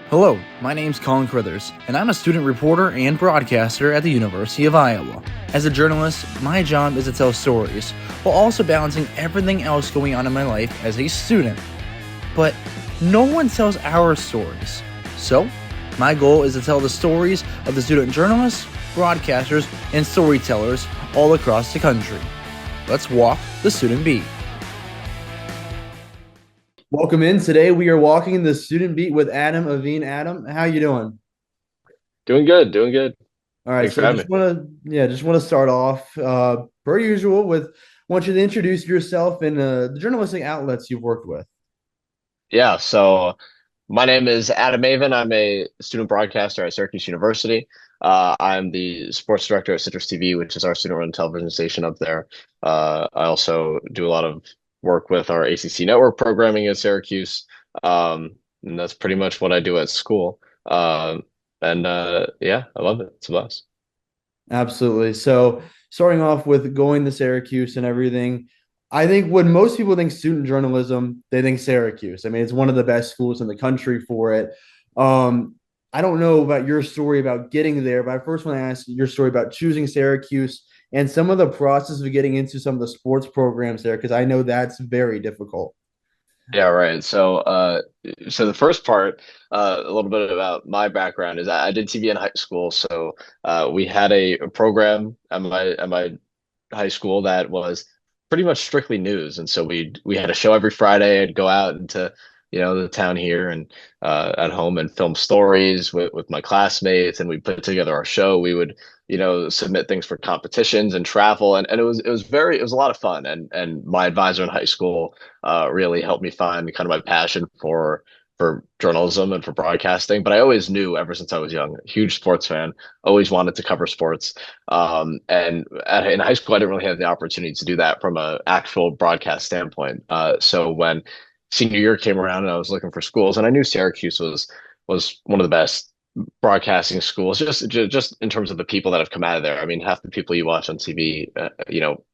Hello, my name's Colin Crithers, and I'm a student reporter and broadcaster at the University of Iowa. As a journalist, my job is to tell stories, while also balancing everything else going on in my life as a student. But no one tells our stories. So, my goal is to tell the stories of the student journalists, broadcasters, and storytellers all across the country. Let's walk the student beat. Welcome in. Today we are walking the student beat with Avin. Adam, how you doing? Doing good, doing good. All right, Thanks for so having me. just want to start off, per usual, with want you to introduce yourself and the journalistic outlets you've worked with. Yeah, so my name is Adam Avin. I'm a student broadcaster at Syracuse University. I'm the sports director at CitrusTV, which is our student-run television station up there. I also do a lot of work with our ACC network programming at Syracuse. And that's pretty much what I do at school. And yeah, I love it. It's a blast. Absolutely. So, starting off with going to Syracuse and everything, I think when most people think student journalism, they think Syracuse. I mean, it's one of the best schools in the country for it. Um, I don't know about your story about getting there, but I first want to ask your story about choosing Syracuse and some of the process of getting into some of the sports programs there, because I know that's very difficult. Yeah, right. So the first part, a little bit about my background is I did TV in high school. So, we had a program at my high school that was pretty much strictly news, and so we had a show every Friday. I'd go out into the town here and at home and film stories with my classmates, and we put together our show. We would submit things for competitions and travel, and it was a lot of fun. And my advisor in high school really helped me find kind of my passion for journalism and for broadcasting. But I always knew ever since I was young, huge sports fan, always wanted to cover sports. In high school, I didn't really have the opportunity to do that from an actual broadcast standpoint. So when senior year came around and I was looking for schools, and I knew Syracuse was one of the best broadcasting schools, just in terms of the people that have come out of there. I mean, half the people you watch on TV,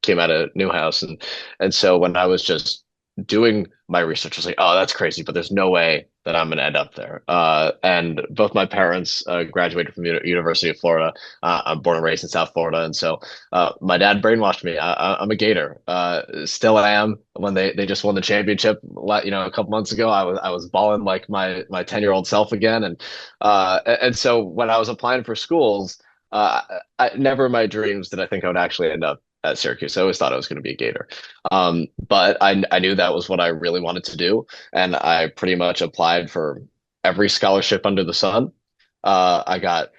came out of Newhouse, and so when I was just doing my research, I was like, oh, that's crazy, but there's no way that I'm going to end up there. And both my parents graduated from University of Florida. I'm born and raised in South Florida, and so my dad brainwashed me. I'm a Gator. Still am. When they just won the championship, a couple months ago, I was balling like my 10-year-old self again, and so when I was applying for schools, never in my dreams did I think I would actually end up at Syracuse. I always thought I was going to be a Gator. But I knew that was what I really wanted to do, and I pretty much applied for every scholarship under the sun. I got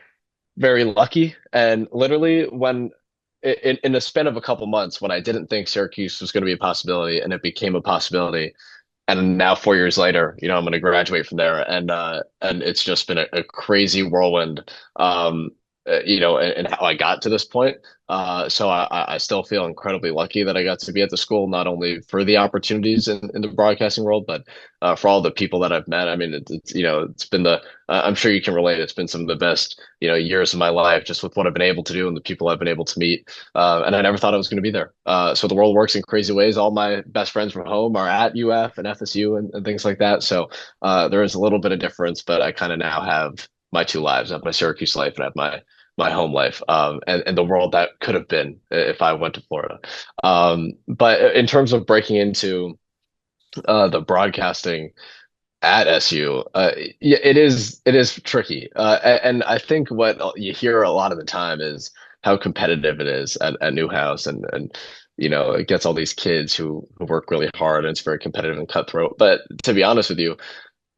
very lucky, and literally when in a span of a couple months, when I didn't think Syracuse was going to be a possibility, and it became a possibility, and now 4 years later, I'm going to graduate from there, and it's just been a crazy whirlwind. And how I got to this point. So I still feel incredibly lucky that I got to be at the school, not only for the opportunities in the broadcasting world, but for all the people that I've met. I mean, it's been I'm sure you can relate. It's been some of the best, years of my life, just with what I've been able to do and the people I've been able to meet. And I never thought I was going to be there. So the world works in crazy ways. All my best friends from home are at UF and FSU and things like that. So there is a little bit of difference, but I kind of now have my two lives. I have my Syracuse life and I have my home life, and the world that could have been if I went to Florida. But in terms of breaking into the broadcasting at SU, yeah, it is tricky. And I think what you hear a lot of the time is how competitive it is at Newhouse, and it gets all these kids who work really hard, and it's very competitive and cutthroat. But to be honest with you,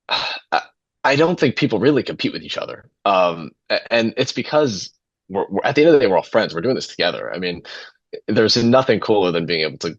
I, I don't think people really compete with each other. And it's because we're at the end of the day, we're all friends. We're doing this together. I mean, there's nothing cooler than being able to,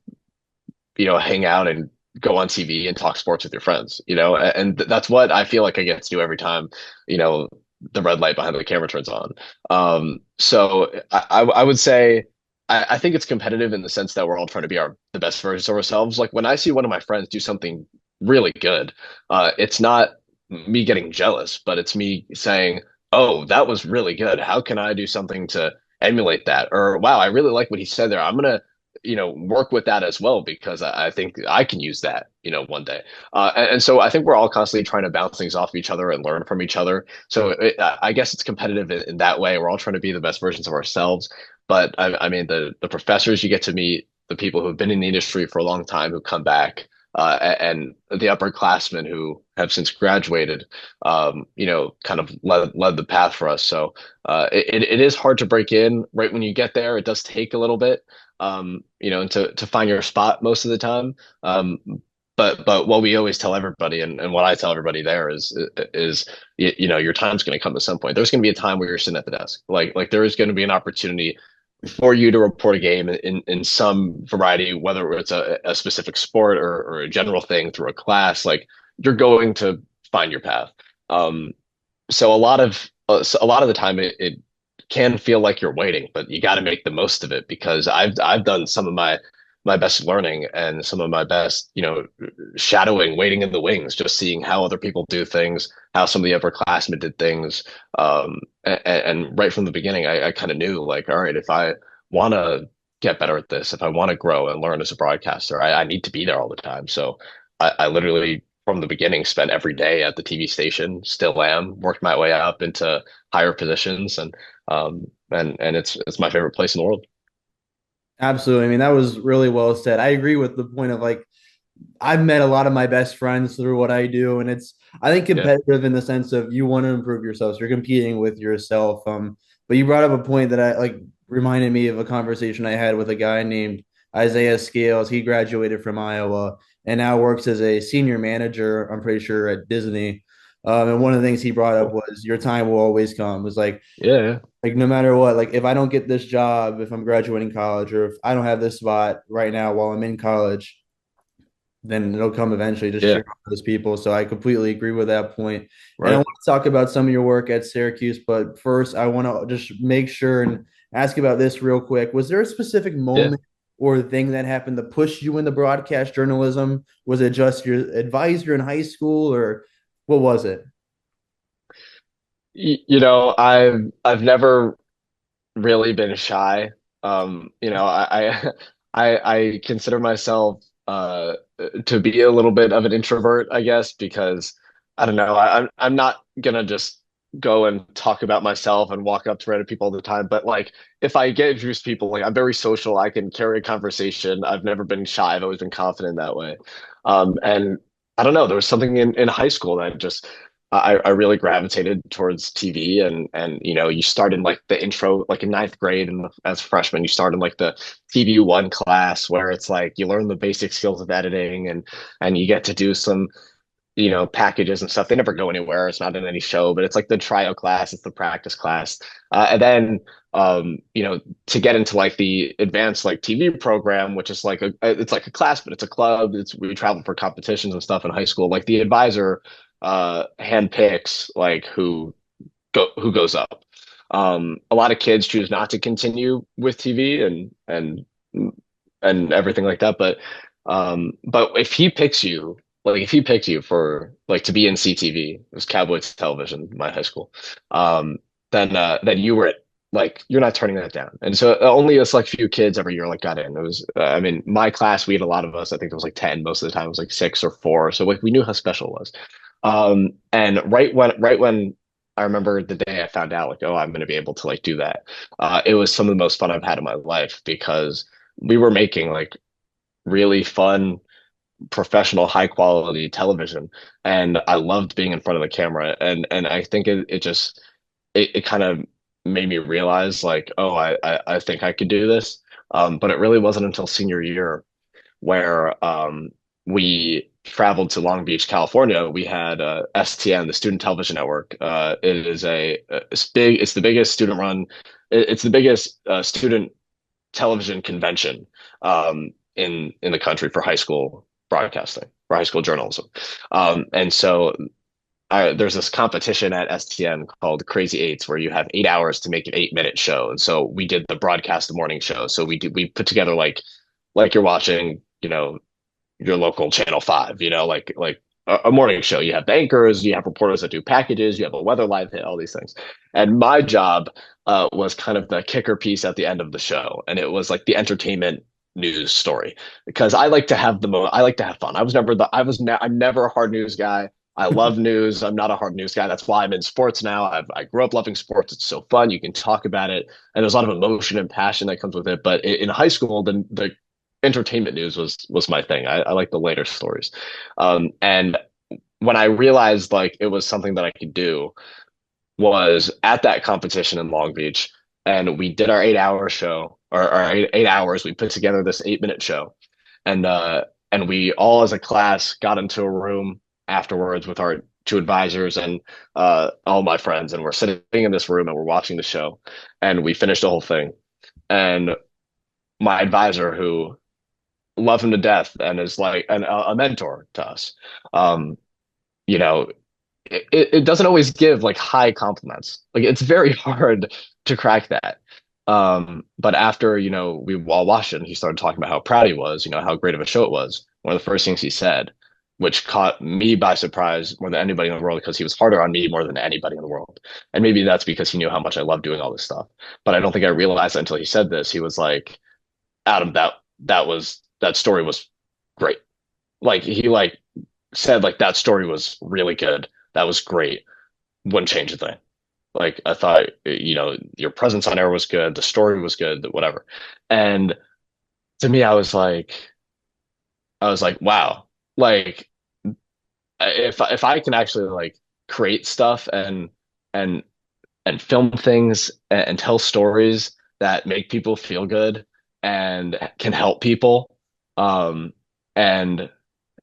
hang out and go on TV and talk sports with your friends, and that's what I feel like I get to do every time, you know, the red light behind the camera turns on. So I would say I think it's competitive in the sense that we're all trying to be the best versions of ourselves. Like when I see one of my friends do something really good, it's not me getting jealous, but it's me saying, "Oh, that was really good. How can I do something to emulate that?" Or, "Wow, I really like what he said there. I'm gonna work with that as well because I think I can use that, one day. And so I think we're all constantly trying to bounce things off each other and learn from each other. So I guess it's competitive in that way. We're all trying to be the best versions of ourselves. But I mean, the professors you get to meet, the people who have been in the industry for a long time who come back, and the upperclassmen who have since graduated, kind of led the path for us. So it is hard to break in right when you get there. It does take a little bit, and to find your spot most of the time. But what we always tell everybody, and what I tell everybody there is your time's going to come at some point. There's going to be a time where you're sitting at the desk. Like there is going to be an opportunity for you to report a game in some variety, whether it's a specific sport or a general thing through a class. Like you're going to find your path. Um, so a lot of the time it can feel like you're waiting, but you got to make the most of it because I've done some of my best learning and some of my best, shadowing, waiting in the wings, just seeing how other people do things, how some of the upperclassmen did things. And right from the beginning, I kind of knew like, all right, if I want to get better at this, if I want to grow and learn as a broadcaster, I need to be there all the time. So I literally from the beginning spent every day at the TV station, still am, worked my way up into higher positions and it's my favorite place in the world. Absolutely. I mean, that was really well said. I agree with the point of like I've met a lot of my best friends through what I do, and it's I think Yeah. competitive in the sense of you want to improve yourself. So you're competing with yourself. But you brought up a point that I like reminded me of a conversation I had with a guy named Isaiah Scales. He graduated from Iowa and now works as a senior manager, I'm pretty sure, at Disney. And one of the things he brought up Cool. was your time will always come. It was Yeah, yeah. like no matter what, like if I don't get this job, if I'm graduating college, or if I don't have this spot right now while I'm in college, then it'll come eventually. Just cheer Yeah. on those people. So I completely agree with that point. And I Right. want to talk about some of your work at Syracuse, but first I want to just make sure and ask about this real quick. Was there a specific Yeah. moment or thing that happened to push you into broadcast journalism? Was it just your advisor in high school, or what was it? I've never really been shy. I I consider myself to be a little bit of an introvert, I guess, because I don't know, I'm not gonna just go and talk about myself and walk up to random people all the time. But like if I get introduced to people, like I'm very social, I can carry a conversation. I've never been shy, I've always been confident that way. And I don't know, there was something in high school that just I really gravitated towards TV and you start in like the intro like in ninth grade and as a freshman you start in like the TV one class where it's like you learn the basic skills of editing and you get to do some packages and stuff. They never go anywhere. It's not in any show, but it's like the trial class, it's the practice class. And then to get into like the advanced like TV program, which is like it's like a class, but it's a club. We travel for competitions and stuff in high school. Like the advisor handpicks like who goes up. A lot of kids choose not to continue with TV and everything like that, but if he picked you for like to be in CTV, it was Cowboys Television, my high school, then you were like you're not turning that down. And so only a select few kids every year like got in. It was I mean my class we had a lot of us. I think it was like 10 most of the time. It was like 6 or 4. So like we knew how special it was. And right when I remember the day I found out like oh I'm going to be able to like do that. It was some of the most fun I've had in my life because we were making like really fun professional high quality television and I loved being in front of the camera and I think it kind of made me realize like oh I think I could do this but it really wasn't until senior year where we traveled to Long Beach, California. We had STN, the Student Television Network. It is it's big. It's the biggest student run. It's the biggest student television convention in the country for high school broadcasting, for high school journalism. And so there's this competition at STN called Crazy Eights where you have 8 hours to make an 8-minute show. And so we did the broadcast the morning show. So we put together like you're watching, your local Channel 5, like a morning show. You have bankers, you have reporters that do packages, you have a weather live hit, all these things. And my job was kind of the kicker piece at the end of the show. And it was like the entertainment news story because I like to have I like to have fun. I'm never a hard news guy. I love news. I'm not a hard news guy. That's why I'm in sports now. I grew up loving sports. It's so fun. You can talk about it, and there's a lot of emotion and passion that comes with it. But in high school, the entertainment news was my thing. I like the later stories, and when I realized like it was something that I could do was at that competition in Long Beach, and we did our 8 hour show or 8 hours. We put together this 8 minute show, and we all as a class got into a room afterwards with our two advisors and all my friends, and we're sitting in this room and we're watching the show, and we finished the whole thing. And my advisor, who love him to death and is like a mentor to us, um, you know, it doesn't always give like high compliments. Like it's very hard to crack that. But after, we all watched it and he started talking about how proud he was, how great of a show it was. One of the first things he said, which caught me by surprise more than anybody in the world, because he was harder on me more than anybody in the world. And maybe that's because he knew how much I love doing all this stuff. But I don't think I realized until he said this. He was like, Adam, that story was great. Like he like said like that story was really good. That was great. Wouldn't change a thing. Like I thought, your presence on air was good, the story was good, whatever. And to me, I was like, wow. Like if I can actually like create stuff and and film things and tell stories that make people feel good and can help people, and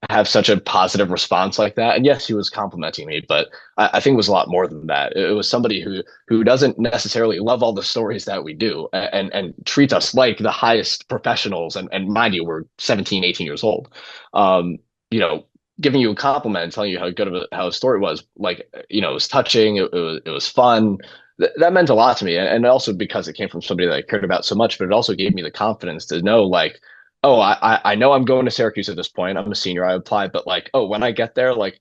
have such a positive response like that. And yes, he was complimenting me, but I think it was a lot more than that. It was somebody who doesn't necessarily love all the stories that we do and treat us like the highest professionals. And mind you, we're 17, 18 years old. Um, you know, giving you a compliment and telling you how good of how a story was, like, it was touching, it was fun. That meant a lot to me. And also because it came from somebody that I cared about so much, but it also gave me the confidence to know like, oh, I know I'm going to Syracuse at this point. I'm a senior. I applied, but like, oh, when I get there, like,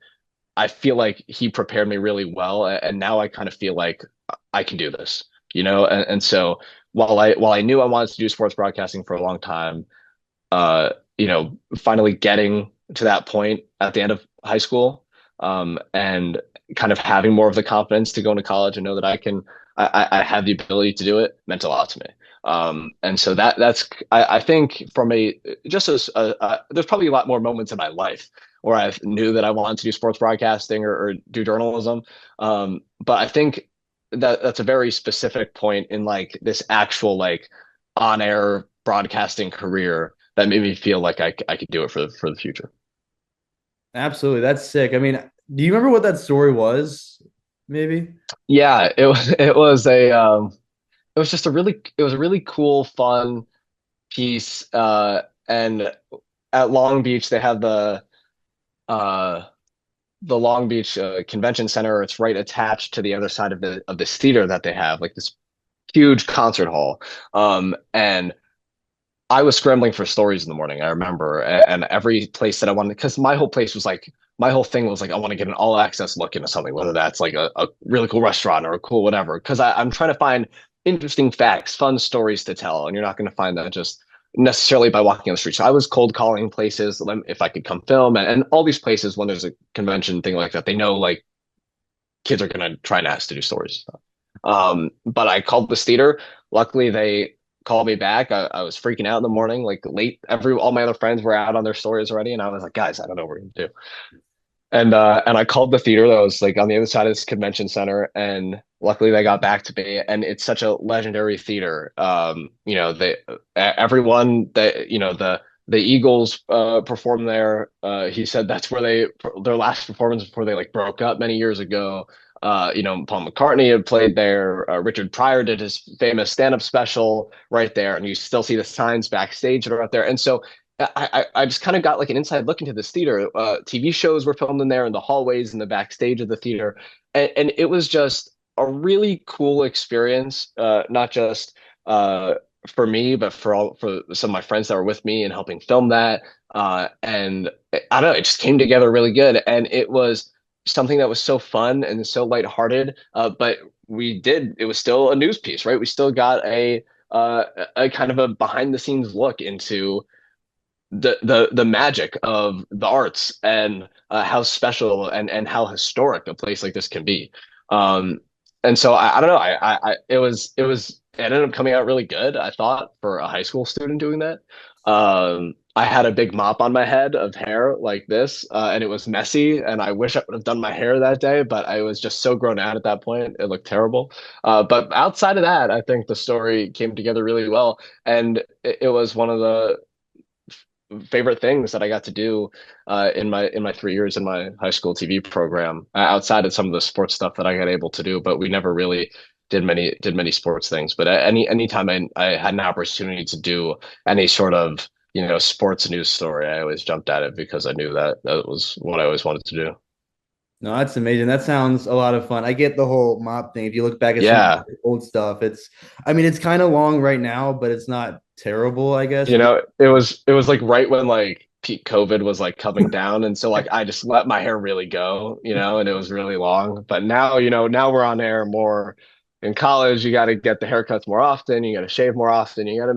I feel like he prepared me really well, and now I kind of feel like I can do this, And so while I knew I wanted to do sports broadcasting for a long time, finally getting to that point at the end of high school, and kind of having more of the confidence to go into college and know that I have the ability to do it meant a lot to me. And so that's I think from a just as there's probably a lot more moments in my life where I knew that I wanted to do sports broadcasting or do journalism. But I think that's a very specific point in like this actual like on air broadcasting career that made me feel like I could do it for the future. Absolutely. That's sick. I mean, do you remember what that story was? Maybe? Yeah, it was just a really cool, fun piece. And at Long Beach, they have uh, the Long Beach Convention Center. It's right attached to the other side of this theater that they have, like this huge concert hall. And I was scrambling for stories in the morning, I remember, and every place that I wanted, because my whole thing was like, I want to get an all access look into something, whether that's like a really cool restaurant or a cool whatever, because I'm trying to find interesting facts, fun stories to tell, and you're not going to find that just necessarily by walking on the street. So I was cold calling places if I could come film, and all these places when there's a convention thing like that, they know like kids are going to try and ask to do stories. But I called this theater. Luckily, they called me back. I was freaking out in the morning, like late. All my other friends were out on their stories already, and I was like, guys, I don't know what we're gonna do. And I called the theater that was like on the other side of this convention center, and luckily they got back to me. And it's such a legendary theater. They everyone that the Eagles performed there. He said that's where their last performance before they like broke up many years ago. Paul McCartney had played there. Richard Pryor did his famous stand-up special right there, and you still see the signs backstage that are out there. And so I just kind of got like an inside look into this theater. TV shows were filmed in there in the hallways and the backstage of the theater, and it was just a really cool experience. Not just for me, but for some of my friends that were with me and helping film that. And I don't know, it just came together really good, and it was something that was so fun and so lighthearted. But it was still a news piece, right? We still got a kind of a behind the scenes look into the magic of the arts and how special and how historic a place like this can be. Um, and so I don't know. It ended up coming out really good, I thought, for a high school student doing that. I had a big mop on my head of hair like this, and it was messy. And I wish I would have done my hair that day, but I was just so grown out at that point. It looked terrible. But outside of that, I think the story came together really well, and it was one of the favorite things that I got to do in my 3 years in my high school TV program, outside of some of the sports stuff that I got able to do, but we never really did many sports things. But anytime I had an opportunity to do any sort of sports news story, I always jumped at it because I knew that that was what I always wanted to do. No, that's amazing. That sounds a lot of fun. I get the whole mop thing. If you look back at some of Yeah, the old stuff, I mean, it's kind of long right now, but it's not terrible, I guess. it was like right when like peak COVID was like coming down, and so like I just let my hair really go, and it was really long. But now, now we're on air more. In college, you got to get the haircuts more often. You got to shave more often. You got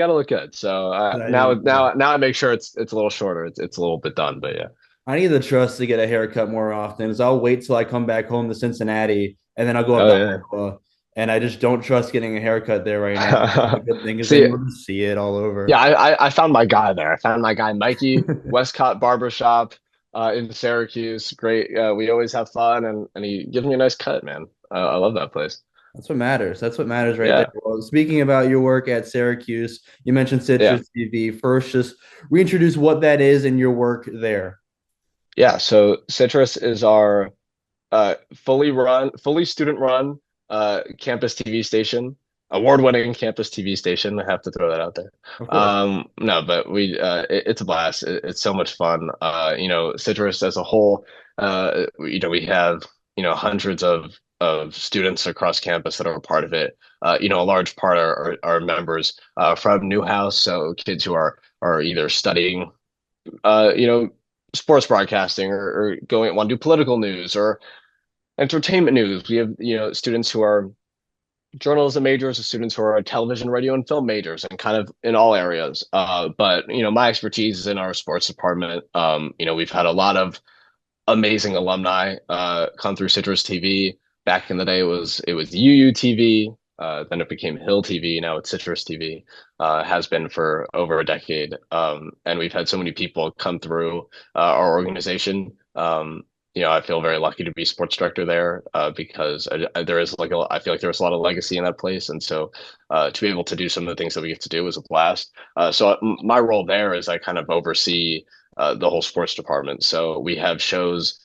to look good. So I now, didn't. now I make sure it's a little shorter. It's a little bit done, but yeah. I need the trust to get a haircut more often. Is I'll wait till I come back home to Cincinnati, and then I'll go up Oh to yeah. Iowa, and I just don't trust getting a haircut there right now. The good thing is then See, you'll just see it all yeah, over. I found my guy there. I found my guy Mikey, Westcott Barbershop, in Syracuse. Great. We always have fun, and he gives me a nice cut, man. I love that place. That's what matters. That's what matters right there. Yeah, Well, speaking about your work at Syracuse, you mentioned yeah, Citrus TV. First, just reintroduce what that is and your work there. yeah. So Citrus is our fully student run campus TV station, award-winning campus TV station. I have to throw that out there. Of course. No, but it's a blast. It's so much fun. Citrus as a whole, we have hundreds of students across campus that are a part of it. A large part are members from Newhouse, so kids who are either studying uh, you know, sports broadcasting or going want to do political news or entertainment news. We have, students who are journalism majors, students who are television, radio, and film majors, and kind of in all areas. But my expertise is in our sports department. We've had a lot of amazing alumni come through Citrus TV. Back in the day, it was UU TV. Then it became Hill TV. Now it's Citrus TV. Has been for over a decade. And we've had so many people come through our organization. I feel very lucky to be sports director there because there is I feel like there's a lot of legacy in that place, and so to be able to do some of the things that we get to do is a blast. My role there is I kind of oversee the whole sports department. So we have shows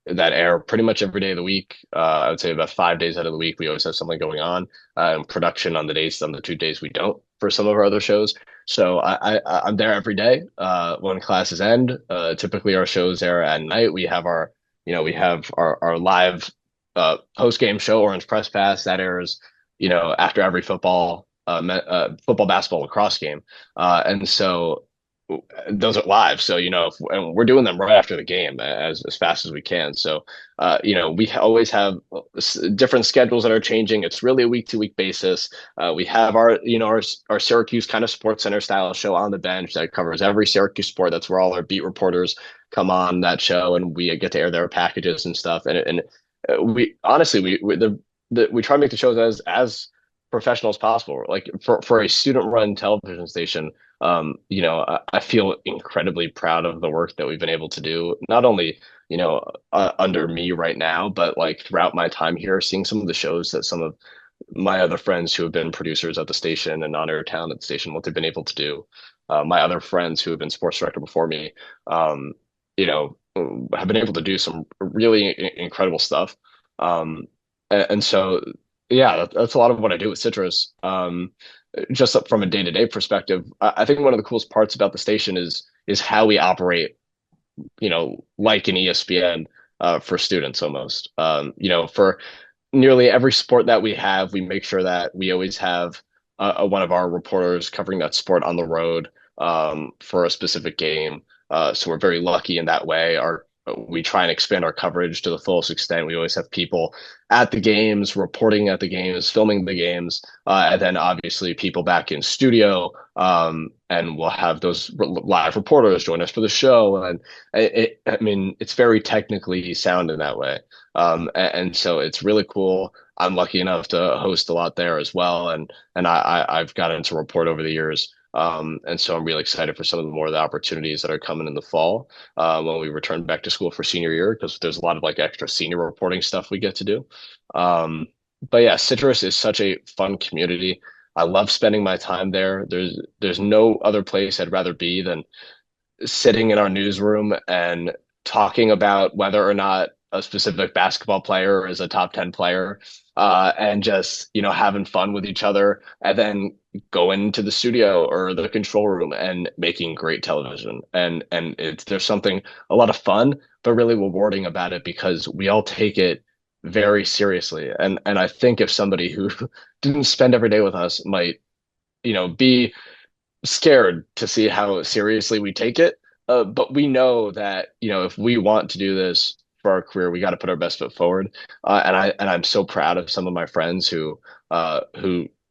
that air pretty much every day of the week. I would say about 5 days out of the week, we always have something going on. And production on the 2 days we don't for some of our other shows. So I'm there every day when classes end. Typically, our shows air at night. We have our live post game show, Orange Press Pass, that airs after every football, basketball, lacrosse game, and so those are live. So, and we're doing them right after the game as fast as we can. So, we always have different schedules that are changing. It's really a week to week basis. We have our Syracuse kind of Sports Center style show on the bench that covers every Syracuse sport. That's where all our beat reporters come on that show, and we get to air their packages and stuff. And we honestly, we try to make the shows as professional as possible. Like for a student run television station, I feel incredibly proud of the work that we've been able to do, not only, under me right now, but like throughout my time here, seeing some of the shows that some of my other friends who have been producers at the station and on air talent at the station, what they've been able to do. My other friends who have been sports director before me, you know, have been able to do some really incredible stuff. And so, yeah, that's a lot of what I do with Citrus. Just from a day-to-day perspective, I think one of the coolest parts about the station is how we operate, like an ESPN for students almost. For nearly every sport that we have, we make sure that we always have one of our reporters covering that sport on the road for a specific game. So we're very lucky in that way. we try and expand our coverage to the fullest extent. We always have people at the games, reporting at the games, filming the games, and then obviously people back in studio. And we'll have those live reporters join us for the show. And I mean, it's very technically sound in that way. And so it's really cool. I'm lucky enough to host a lot there as well, and I've gotten to report over the years. And so I'm really excited for some of the more of the opportunities that are coming in the fall when we return back to school for senior year, because there's a lot of like extra senior reporting stuff we get to do. Um, but yeah, Citrus is such a fun community. I love spending my time there. There's no other place I'd rather be than sitting in our newsroom and talking about whether or not a specific basketball player is a top 10 player, and just, having fun with each other, and then going to the studio or the control room and making great television. And there's something a lot of fun, but really rewarding about it because we all take it very seriously. And I think if somebody who didn't spend every day with us might, be scared to see how seriously we take it. But we know that, if we want to do this for our career, we got to put our best foot forward. And I'm so proud of some of my friends who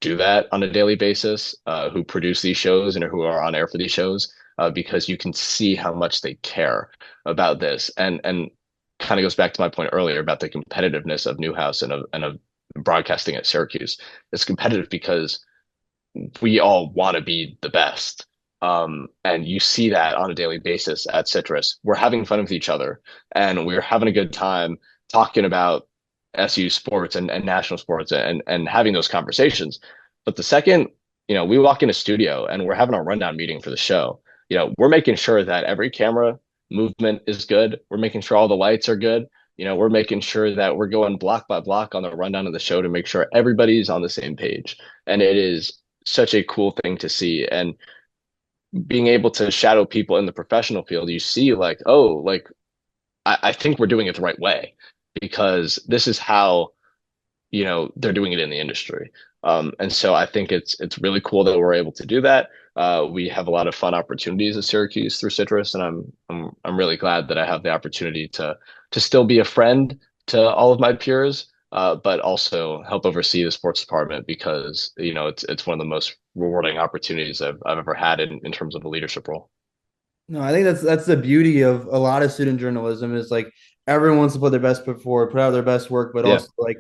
do that on a daily basis, who produce these shows and who are on air for these shows, because you can see how much they care about this. And kind of goes back to my point earlier about the competitiveness of Newhouse and of broadcasting at Syracuse. It's competitive because we all want to be the best. And you see that on a daily basis at Citrus. We're having fun with each other and we're having a good time talking about SU sports and national sports and having those conversations. But the second, we walk in a studio and we're having a rundown meeting for the show, we're making sure that every camera movement is good. We're making sure all the lights are good. We're making sure that we're going block by block on the rundown of the show to make sure everybody's on the same page. And it is such a cool thing to see. And being able to shadow people in the professional field, you see like, oh, like I think we're doing it the right way because this is how, they're doing it in the industry. And so I think it's really cool that we're able to do that. We have a lot of fun opportunities at Syracuse through Citrus, and I'm really glad that I have the opportunity to still be a friend to all of my peers, but also help oversee the sports department because it's one of the most rewarding opportunities I've ever had in terms of a leadership role. No, I think that's the beauty of a lot of student journalism is like everyone wants to put their best foot forward, put out their best work, but Yeah, also like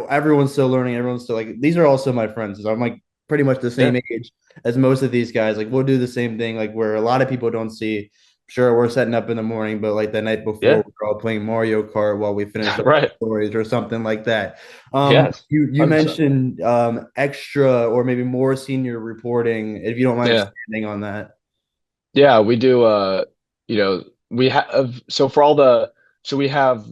everyone's still learning, everyone's still like these are also my friends. So I'm like pretty much the yeah, same age as most of these guys. Like we'll do the same thing, like where a lot of people don't see. Sure, we're setting up in the morning, but like the night before, yeah, we're all playing Mario Kart while we finish up our right. stories or something like that. Yes, You 100%. mentioned extra or maybe more senior reporting, if you don't mind Yeah. expanding on that. Yeah, we do. We have so for all the so we have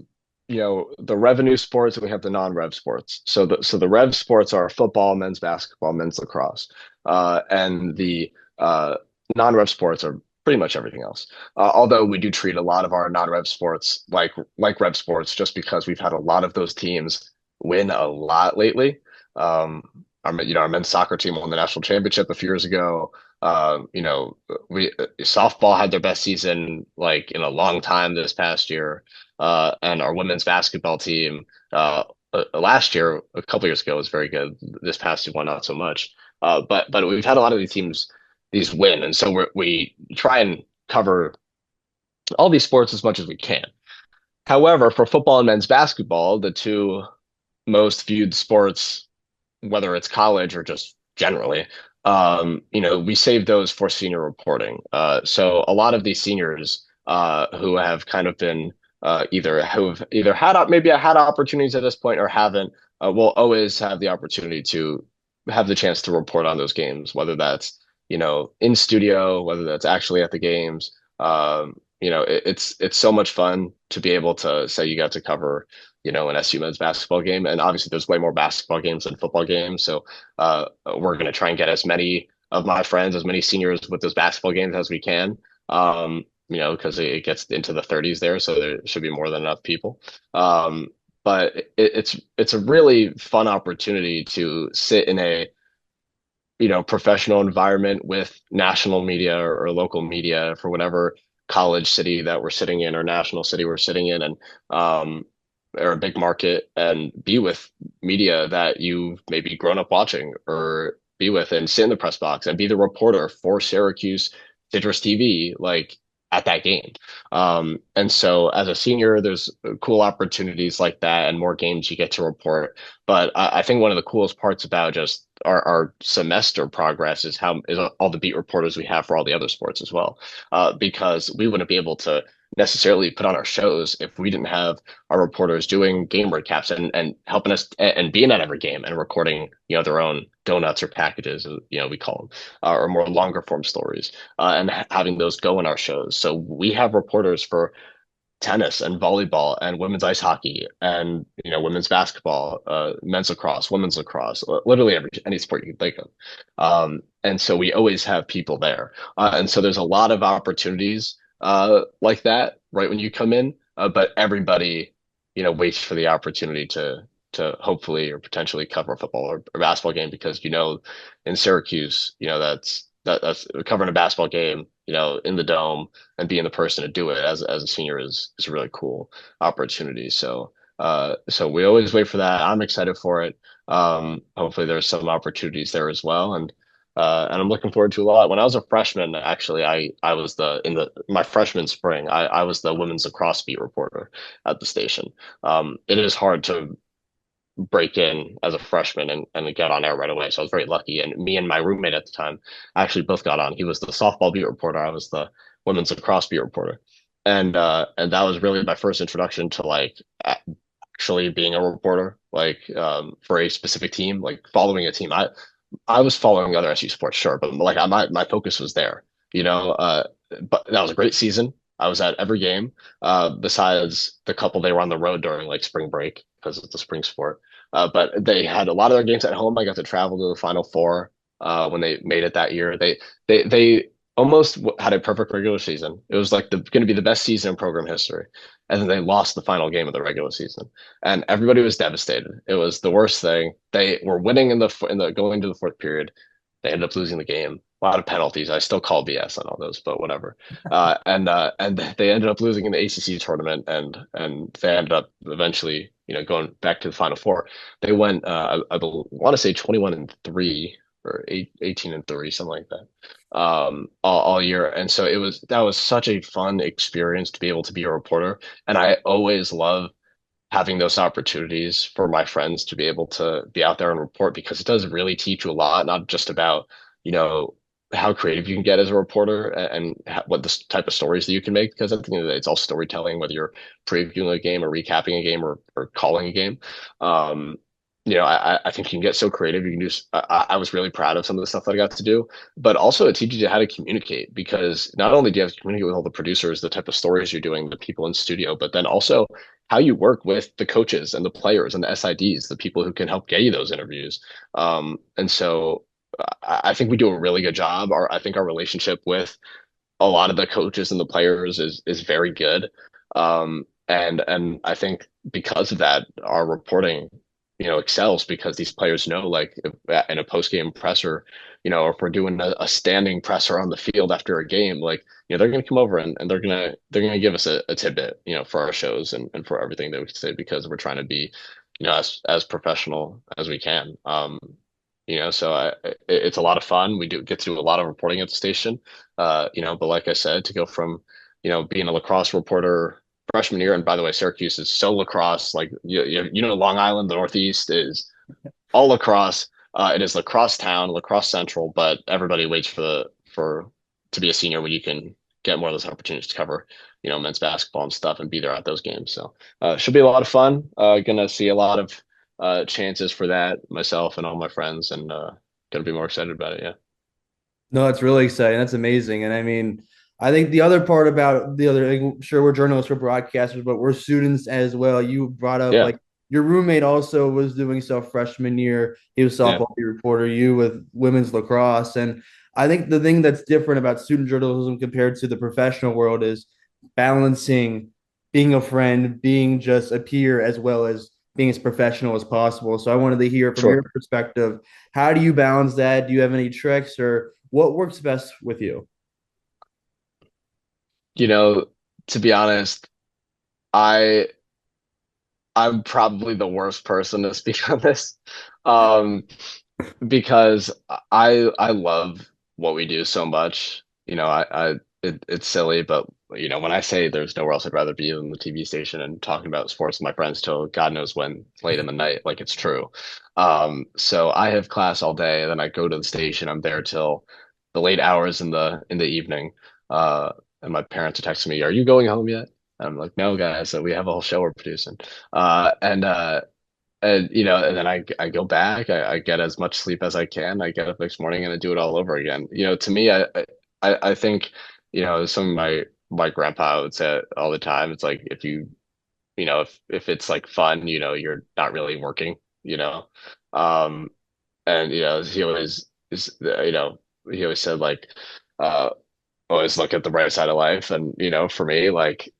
the revenue sports and we have the non-rev sports. So the rev sports are football, men's basketball, men's lacrosse, and the non-rev sports are pretty much everything else. Although we do treat a lot of our non-rev sports like rev sports, just because we've had a lot of those teams win a lot lately. Um, our men's soccer team won the national championship a few years ago. You know, we softball had their best season like in a long time this past year, and our women's basketball team last year, a couple years ago, was very good. This past one, not so much. But we've had a lot of these teams these win, and so we try and cover all these sports as much as we can. However, for football and men's basketball, the two most viewed sports, whether it's college or just generally, we save those for senior reporting. So a lot of these seniors who have kind of been who've either maybe had opportunities at this point or haven't, will always have the opportunity to have the chance to report on those games, whether that's in studio, whether that's actually at the games. It's so much fun to be able to say you got to cover an SU men's basketball game. And obviously there's way more basketball games than football games. So we're going to try and get as many of my friends, as many seniors with those basketball games as we can. Because it gets into the 30s there, so there should be more than enough people. But it's a really fun opportunity to sit in a professional environment with national media or local media for whatever college city that we're sitting in or national city we're sitting in, and um, or a big market, and be with media that you've maybe grown up watching, or be with and sit in the press box and be the reporter for Syracuse Citrus TV, like at that game. And so as a senior, there's cool opportunities like that and more games you get to report. But I think one of the coolest parts about just our semester progress is how is all the beat reporters we have for all the other sports as well. Because we wouldn't be able to necessarily put on our shows if we didn't have our reporters doing game recaps and helping us and being at every game and recording, their own donuts or packages, we call them, or more longer form stories, and having those go in our shows. So we have reporters for tennis and volleyball and women's ice hockey and women's basketball, men's lacrosse, women's lacrosse, literally any sport you can think of. And so we always have people there, and so there's a lot of opportunities like that right when you come in, but everybody waits for the opportunity to hopefully or potentially cover a football or basketball game, because in Syracuse, that's covering a basketball game, in the dome, and being the person to do it as a senior is a really cool opportunity. So we always wait for that. I'm excited for it. Hopefully there's some opportunities there as well, and I'm looking forward to a lot. When I was a freshman, actually, I was my freshman spring, I was the women's lacrosse beat reporter at the station. It is hard to break in as a freshman and get on air right away. So I was very lucky. And me and my roommate at the time actually both got on. He was the softball beat reporter. I was the women's lacrosse beat reporter. And that was really my first introduction to like actually being a reporter, like for a specific team, like following a team. I was following other SU sports, sure, but like my focus was there, but that was a great season. I was at every game, besides the couple they were on the road during like spring break because it's a spring sport. But they had a lot of their games at home. I got to travel to the Final Four when they made it that year. They almost had a perfect regular season. It was like going to be the best season in program history, and then they lost the final game of the regular season, and everybody was devastated. It was the worst thing. They were winning in the going to the fourth period. They ended up losing the game. A lot of penalties. I still call BS on all those, but whatever. And they ended up losing in the ACC tournament, and they ended up eventually, going back to the Final Four. They went, I want to say 21-3 or 18-3, something like that, all year. And so that was such a fun experience to be able to be a reporter. And I always love having those opportunities for my friends to be able to be out there and report, because it does really teach you a lot, not just about, you know, how creative you can get as a reporter and what the type of stories that you can make. Because at the end of the day, it's all storytelling, whether you're previewing a game or recapping a game or calling a game. Um, I think you can get so creative. You can do. I was really proud of some of the stuff that I got to do, but also it teaches you how to communicate, because not only do you have to communicate with all the producers, the type of stories you're doing, the people in studio, but then also how you work with the coaches and the players and the SIDs, the people who can help get you those interviews. And so I think we do a really good job. I think our relationship with a lot of the coaches and the players is very good. And I think because of that, our reporting, excels, because these players know, like in a post game presser, if we're doing a standing presser on the field after a game, like, they're going to come over and they're going to give us a tidbit, for our shows and for everything that we say, because we're trying to be, as professional as we can. So it's a lot of fun. We do get to do a lot of reporting at the station, but like I said, to go from, being a lacrosse reporter freshman year, and by the way, Syracuse is so lacrosse, like, Long Island, the Northeast is all lacrosse. It is lacrosse town, lacrosse central, but everybody waits for to be a senior when you can get more of those opportunities to cover, men's basketball and stuff and be there at those games. So should be a lot of fun. Gonna see a lot of chances for that, myself and all my friends, and gonna be more excited about it. Yeah. No, it's really exciting. That's amazing. And I mean, I think the other part about the other, like, sure, we're journalists, we're broadcasters, but we're students as well. You brought up Yeah. like your roommate also was doing stuff freshman year. He was Yeah. softball reporter, you with women's lacrosse. And I think the thing that's different about student journalism compared to the professional world is balancing being a friend, being just a peer, as well as being as professional as possible. So I wanted to hear from your Sure. perspective, how do you balance that? Do you have any tricks, or what works best with you? You know, to be honest, I I'm probably the worst person to speak on this. Um, because I love what we do so much. It's silly, but when I say there's nowhere else I'd rather be than the TV station and talking about sports with my friends till God knows when, late in the night, like it's true. So I have class all day, then I go to the station. I'm there till the late hours in the evening. Uh, and my parents are texting me, "Are you going home yet?" And I'm like, "No, guys, we have a whole show we're producing." And and then I go back, I get as much sleep as I can, I get up next morning and I do it all over again. To me, I think, some of my grandpa would say it all the time. It's like if it's like fun, you're not really working, you know. Um and he always said like uh always look at the bright side of life. And for me, like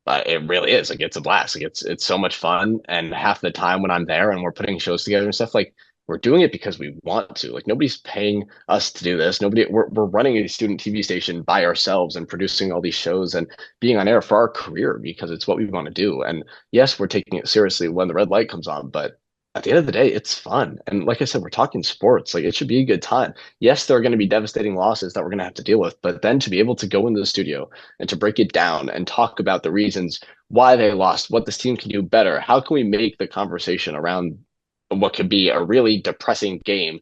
it really is like it's a blast. Like it's so much fun, and half the time when I'm there and we're putting shows together and stuff, like we're doing it because we want to. Like nobody's paying us to do this. We're running a student TV station by ourselves and producing all these shows and being on air for our career because it's what we want to do. And yes, we're taking it seriously when the red light comes on, but at the end of the day, it's fun. And like I said, we're talking sports. Like it should be a good time. Yes, there are going to be devastating losses that we're going to have to deal with, but then to be able to go into the studio and to break it down and talk about the reasons why they lost, what this team can do better. How can we make the conversation around what could be a really depressing game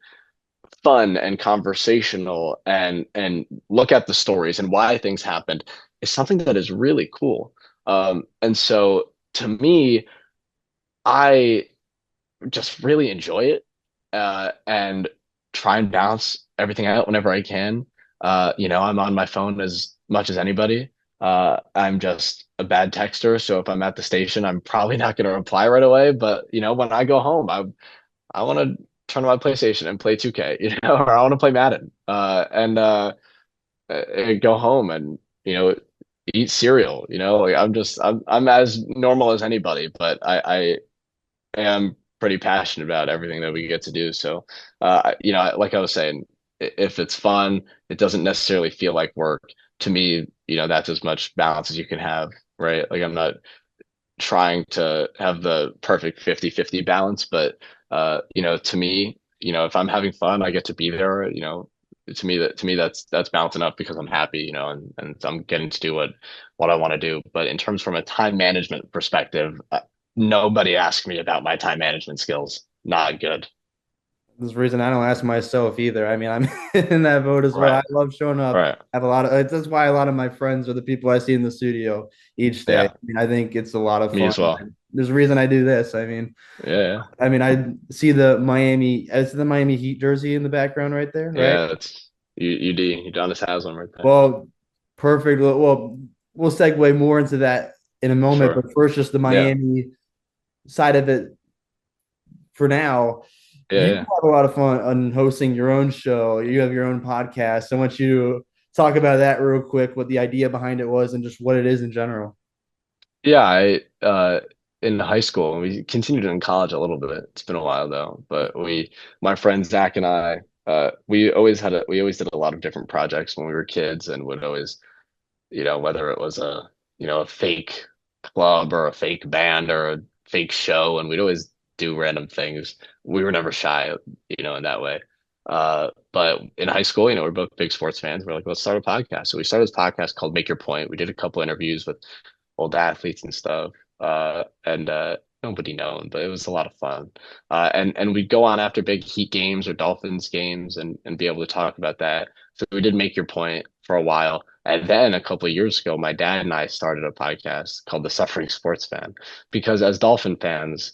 fun and conversational, and look at the stories and why things happened is something that is really cool. And so to me, I just really enjoy it, and try and balance everything out whenever I can. I'm on my phone as much as anybody. I'm just a bad texter, so if I'm at the station, I'm probably not going to reply right away. But when I go home, I want to turn on my PlayStation and play 2K, or I want to play Madden, and go home and eat cereal. Like I'm as normal as anybody, but I am pretty passionate about everything that we get to do. So, like I was saying, if it's fun, it doesn't necessarily feel like work. To me, that's as much balance as you can have, right? Like I'm not trying to have the perfect 50-50 balance, but to me, if I'm having fun, I get to be there. To me that's balancing up because I'm happy, and I'm getting to do what I want to do. But in terms from a time management perspective, nobody asked me about my time management skills. Not good. There's a reason I don't ask myself either. I mean, I'm in that boat as well. I Right. love showing up. Right. I have a lot of that's why a lot of my friends are the people I see in the studio each day. I Yeah. mean, I think it's a lot of Me fun. as well. There's a reason I do this. I mean, Yeah. I see it's the Miami Heat jersey in the background right there, right? Yeah. It's UD. Udonis has one right there. Well, perfect. Well, we'll segue more into that in a moment, Sure. but first, just the Yeah. Miami side of it for now. Yeah. You Yeah. have a lot of fun on hosting your own show. You have your own podcast. I want you to talk about that real quick, what the idea behind it was, and just what it is in general. Yeah, I in high school, we continued in college a little bit. It's been a while though, but my friend Zach and I, we always did a lot of different projects when we were kids, and would always, whether it was a fake club or a fake band or a fake show, and we'd always do random things. We were never shy, in that way. But in high school, we're both big sports fans. We're like, let's start a podcast. So we started this podcast called Make Your Point. We did a couple interviews with old athletes and stuff. And nobody known, but it was a lot of fun. And we'd go on after big Heat games or Dolphins games and be able to talk about that. So we did Make Your Point for a while. And then a couple of years ago, my dad and I started a podcast called The Suffering Sports Fan, because as Dolphin fans,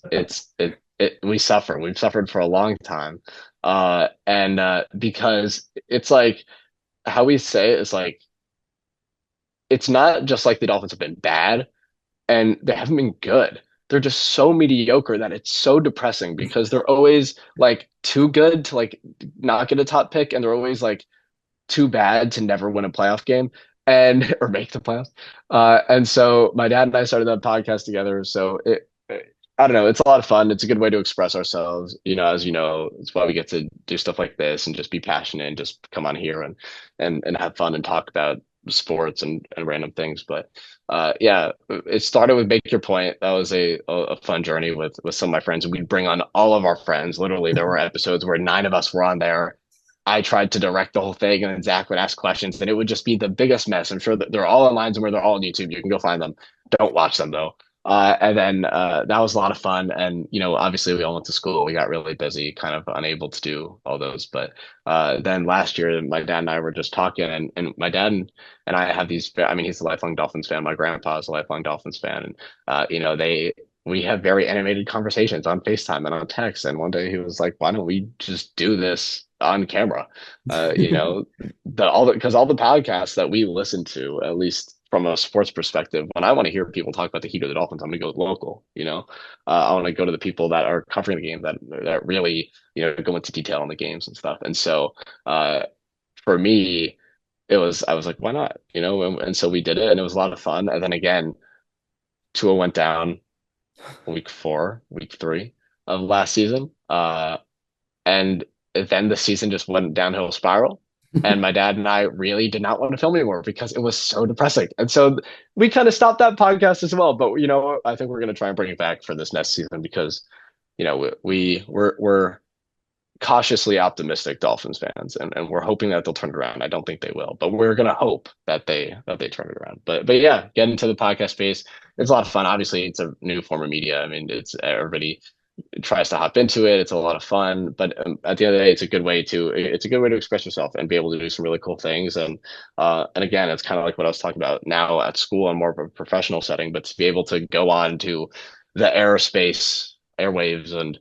we suffer. We've suffered for a long time. And because it's like how we say it is like it's not just like the Dolphins have been bad and they haven't been good. They're just so mediocre that it's so depressing because they're always like too good to like not get a top pick, and they're always like too bad to never win a playoff game and or make the playoffs. And so my dad and I started that podcast together. So I don't know, it's a lot of fun. It's a good way to express ourselves. As you know, it's why we get to do stuff like this and just be passionate and just come on here and have fun and talk about sports and random things. But yeah, it started with Make Your Point. That was a fun journey with some of my friends. We'd bring on all of our friends. Literally, there were episodes where 9 of us were on there. I tried to direct the whole thing, and then Zach would ask questions, and it would just be the biggest mess. I'm sure that they're all online somewhere. They're all on YouTube. You can go find them. Don't watch them though. And then that was a lot of fun. And obviously we all went to school. We got really busy, kind of unable to do all those. But then last year, my dad and I were just talking, and my dad and I have these. I mean, he's a lifelong Dolphins fan. My grandpa is a lifelong Dolphins fan, and we have very animated conversations on FaceTime and on text. And one day he was like, "Why don't we just do this on camera?" Because all the podcasts that we listen to, at least from a sports perspective, when I want to hear people talk about the Heat or the Dolphins, I'm going to go local. I want to go to the people that are covering the game that really go into detail on the games and stuff. And so for me, I was like, why not? And so we did it, and it was a lot of fun. And then again, Tua went down week 3 of last season. And then the season just went downhill spiral. And my dad and I really did not want to film anymore because it was so depressing. And so we kind of stopped that podcast as well. But I think we're going to try and bring it back for this next season because we're cautiously optimistic Dolphins fans, and we're hoping that they'll turn it around. I don't think they will, but we're going to hope that they turn it around. But yeah, get into the podcast space. It's a lot of fun. Obviously, it's a new form of media. I mean, it's everybody tries to hop into it. It's a lot of fun, but at the end of the day, it's a good way to express yourself and be able to do some really cool things. And again, it's kind of like what I was talking about now at school in more of a professional setting, but to be able to go on to the airwaves and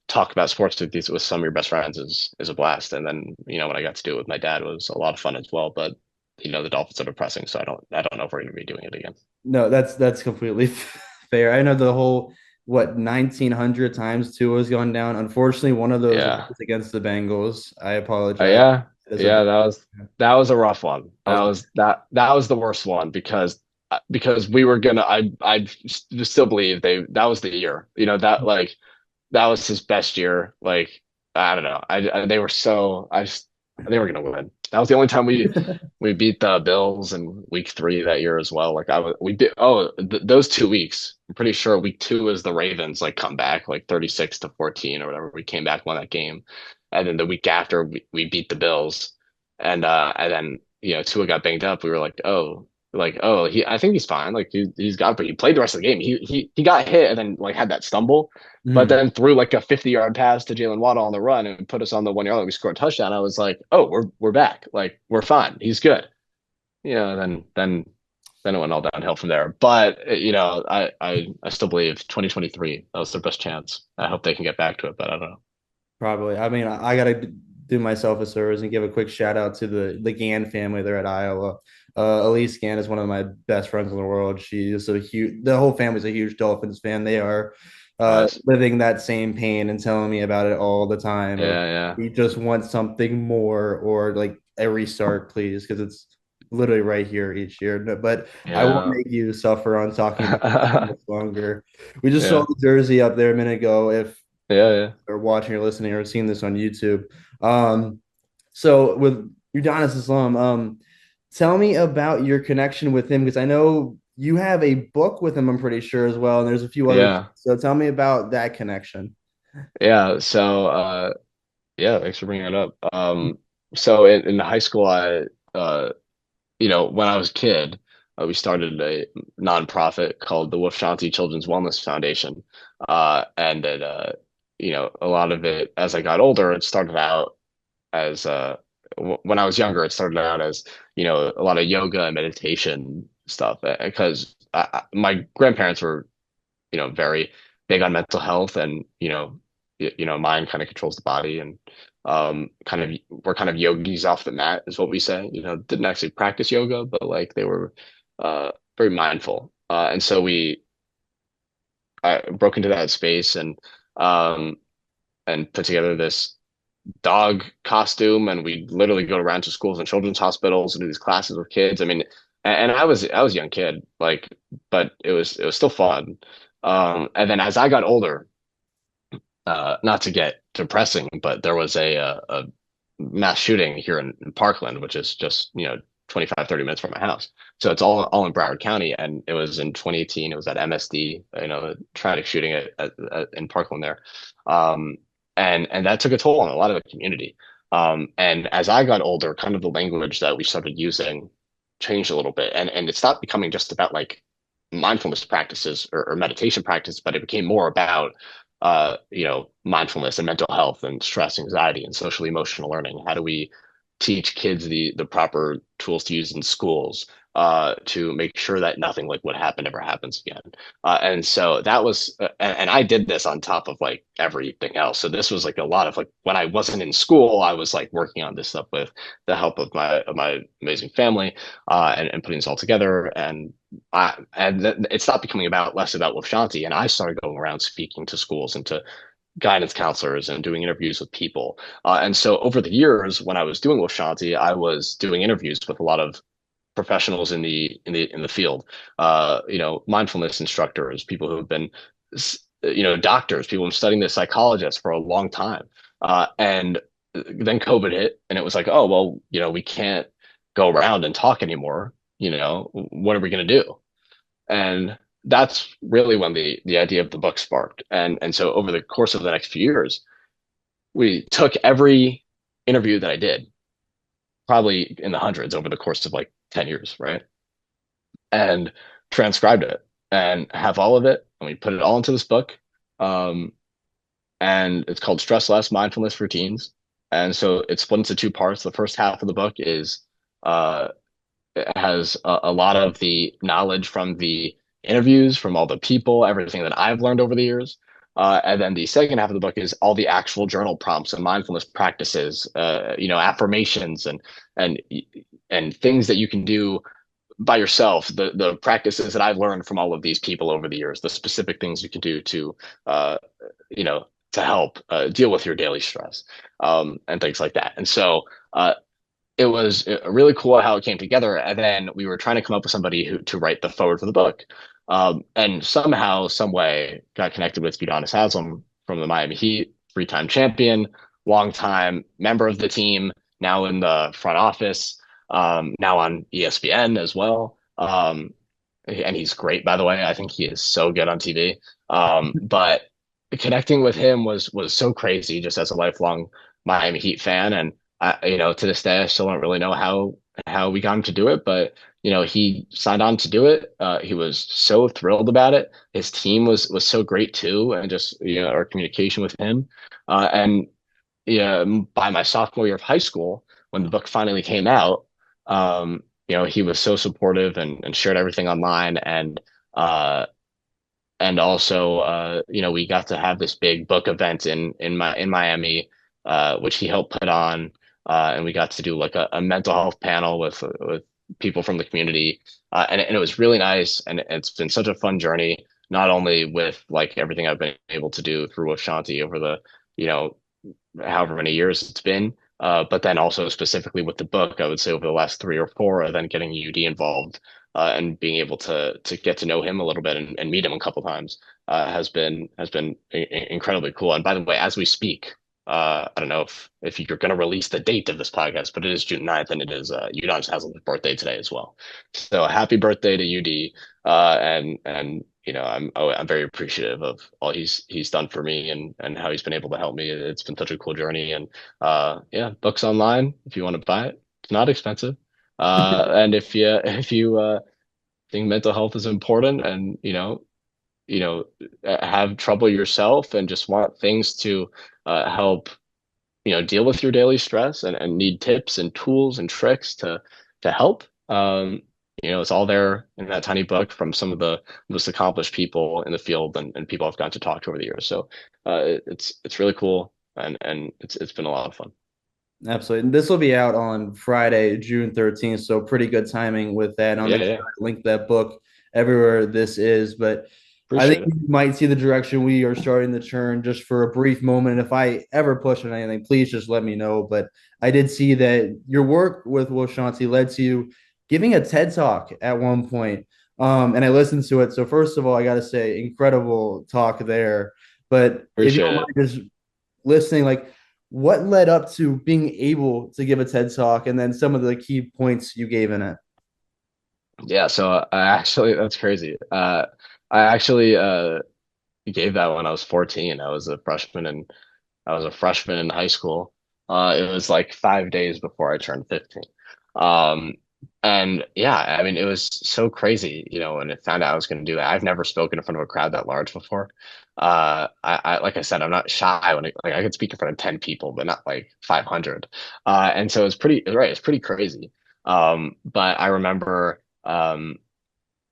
talk about sports with some of your best friends is a blast. And then when I got to do it with my dad, it was a lot of fun as well. But the Dolphins are depressing, so I don't know if we're going to be doing it again. No, that's completely fair. I know the whole 1900 times Tua has gone down. Unfortunately, one of those Yeah. was against the Bengals. I apologize. Yeah. As Yeah, a- that was a rough one. I was That was the worst one because we were gonna I still believe that was the year. That like that was his best year. Like I don't know. They were so they were gonna win. That was the only time we beat the Bills in week 3 that year as well. Like we did. Oh, those 2 weeks. I'm pretty sure week 2 is the Ravens like come back like 36-14 or whatever. We came back, won that game, and then the week after we beat the Bills, and then Tua got banged up. We were like, I think he's fine. Like he's got, but he played the rest of the game. He got hit and then like had that stumble, but then threw like a 50-yard pass to Jalen Waddle on the run and put us on the 1 yard line. We scored a touchdown. I was like, oh, we're back. Like we're fine. He's good. Then it went all downhill from there. But I still believe 2023 that was their best chance. I hope they can get back to it, but I don't know. Probably. I mean, I got to do myself a service and give a quick shout out to the Gann family there at Iowa. Elise Gann is one of my best friends in the world. She is the whole family's a huge Dolphins fan. They are Nice. living that same pain and telling me about it all the time. Yeah, yeah, We just want something more or like a restart, please, because it's literally right here each year. But I won't yeah, make you suffer on talking about it much longer. We just saw yeah, the jersey up there a minute ago. If yeah, yeah. or watching or listening or seeing this on YouTube. So with Udonis Islam, tell me about your connection with him because I know you have a book with him, I'm pretty sure as well, and there's a few others. Yeah. So tell me about that connection. Yeah. So, yeah, thanks for bringing it up. So in high school, when I was a kid, we started a nonprofit called the Wolf Shanti Children's Wellness Foundation. And a lot of it, as I got older, it started out as, when I was younger, it started out as, a lot of yoga and meditation stuff because my grandparents were very big on mental health and, mind kind of controls the body and we're kind of yogis off the mat is what we say. Didn't actually practice yoga, but like they were very mindful. And so I broke into that space um, and put together this dog costume and we literally go around to schools and children's hospitals and do these classes with kids. I mean, and I was a young kid, like, but it was still fun. And then as I got older, not to get depressing, but there was a mass shooting here in Parkland, which is just 25, 30 minutes from my house. So it's all in Broward County. And it was in 2018. It was at MSD, the traumatic shooting in Parkland there. Um, and that took a toll on a lot of the community. And as I got older, kind of the language that we started using changed a little bit. And it stopped becoming just about like mindfulness practices or meditation practice, but it became more about mindfulness and mental health and stress, anxiety, and social emotional learning. How do we teach kids the proper tools to use in schools to make sure that nothing like what happened ever happens again? And so that was, and I did this on top of like everything else. So this was like a lot of like when I wasn't in school, I was like working on this stuff with the help of my amazing family and putting this all together. And it stopped becoming less about Wolf Shanti, and I started going around speaking to schools and to guidance counselors and doing interviews with people. And so over the years, when I was doing Wolf Shanti, I was doing interviews with a lot of professionals in the field, mindfulness instructors, people who have been, doctors, people who've been studying the psychologists for a long time. And then COVID hit, and it was like, oh, well, we can't go around and talk anymore. What are we going to do? And that's really when the idea of the book sparked. And so over the course of the next few years, we took every interview that I did, probably in the hundreds over the course of like 10 years, right? And transcribed it and have all of it. And we put it all into this book. Um, and it's called Stress Less Mindfulness Routines. And so it's split into two parts. The first half of the book is uh, it has a lot of the knowledge from the interviews, from all the people, everything that I've learned over the years. And then the second half of the book is all the actual journal prompts and mindfulness practices, affirmations and and things that you can do by yourself. The practices that I've learned from all of these people over the years, the specific things you can do to, you know, to help deal with your daily stress and things like that. And so it was really cool how it came together. And then we were trying to come up with somebody to write the forward for the book. And somehow, some way, got connected with Udonis Haslam from the Miami Heat, three-time champion, long-time member of the team, now in the front office, now on ESPN as well. And he's great, by the way. I think he is so good on TV. But connecting with him was so crazy, just as a lifelong Miami Heat fan. And to this day, I still don't really know how we got him to do it, but he signed on to do it. He was so thrilled about it. His team was so great too, and just our communication with him. And yeah, by my sophomore year of high school, when the book finally came out, he was so supportive and shared everything online, and also we got to have this big book event in Miami, which he helped put on. And we got to do like a mental health panel with people from the community, and it was really nice. And it's been such a fun journey, not only with like everything I've been able to do through Ashanti over the you know however many years it's been, but then also specifically with the book, I would say over the last three or four, and then getting UD involved and being able to get to know him a little bit and meet him a couple times has been incredibly cool. And by the way, as we speak. I don't know if you're going to release the date of this podcast, but it is June 9th, and it is Udonis Haslam's birthday today as well. So happy birthday to UD. And I'm very appreciative of all he's done for me and how he's been able to help me. It's been such a cool journey. And yeah, books online if you want to buy it. It's not expensive. And if you think mental health is important and have trouble yourself and just want things to help deal with your daily stress and need tips and tools and tricks to help, it's all there in that tiny book from some of the most accomplished people in the field and people I've gotten to talk to over the years. So it's really cool, and it's been a lot of fun. Absolutely. And this will be out on Friday, June 13th. So pretty good timing with that. And I'll make sure I link that book everywhere this is. But I think you might see the direction we are starting to turn just for a brief moment. And if I ever push on anything, please just let me know. But I did see that your work with Will Shanti led to you giving a TED Talk at one point. And I listened to it. So first of all, I got to say, incredible talk there. But if you don't mind just listening, like, What led up to being able to give a TED talk, and then some of the key points you gave in it? Yeah, so I actually that's crazy. I actually gave that when I was 14. I was a freshman in high school. It was like 5 days before I turned 15. Um, and yeah, I mean, it was so crazy, when I found out I was going to do that. I've never spoken in front of a crowd that large before. Like I said, I'm not shy like I could speak in front of 10 people, but not like 500. And so right, it's pretty crazy. But I remember, when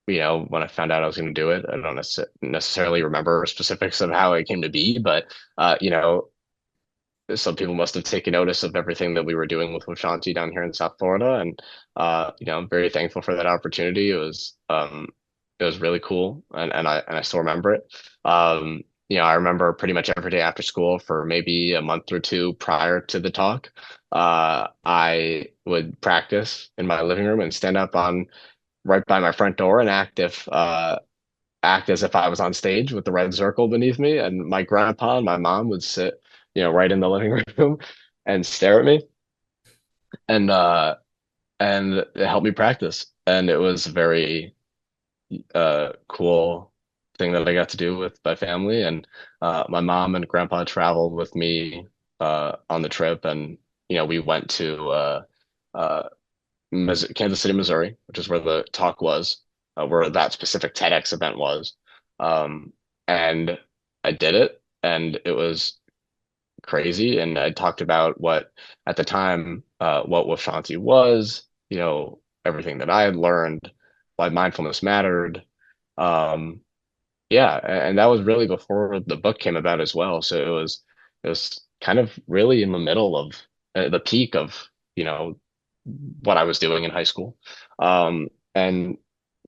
I found out I was going to do it, I don't necessarily remember specifics of how it came to be, but some people must have taken notice of everything that we were doing with Washanti down here in South Florida, and I'm very thankful for that opportunity. It was really cool, and I still remember it. I remember pretty much every day after school for maybe a month or two prior to the talk, I would practice in my living room and stand up on right by my front door and act as if I was on stage with the red circle beneath me, and my grandpa and my mom would sit, right in the living room and stare at me, and it helped me practice. And it was a very cool thing that I got to do with my family. And my mom and grandpa traveled with me on the trip, and we went to uh, Kansas City, Missouri, which is where the talk was, where that specific TEDx event was. And I did it, and it was crazy. And I talked about at the time, what Wolf Shanti was, everything that I had learned, why mindfulness mattered. Um, yeah, and that was really before the book came about as well. So it was kind of really in the middle of the peak of, what I was doing in high school. And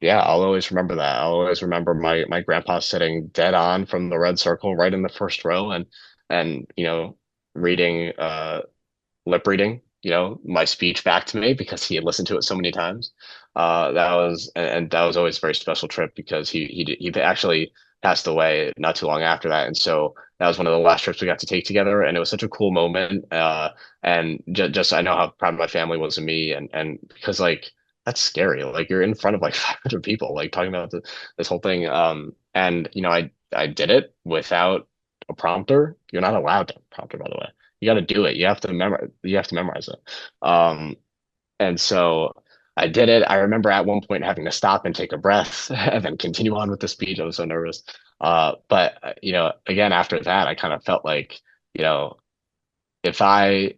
yeah, I'll always remember that. I'll always remember my grandpa sitting dead on from the red circle right in the first row, and reading lip reading, my speech back to me because he had listened to it so many times. And that was always a very special trip because he actually passed away not too long after that, and so that was one of the last trips we got to take together, and it was such a cool moment. And just I know how proud my family was of me, and because like that's scary, like you're in front of like 500 people, like talking about this whole thing. And I did it without a prompter. You're not allowed to have a prompter, by the way. You got to do it. You have to memorize it. Um, and so I did it. I remember at one point having to stop and take a breath and then continue on with the speech. I was so nervous. But again, after that, I kind of felt like, you know, if I,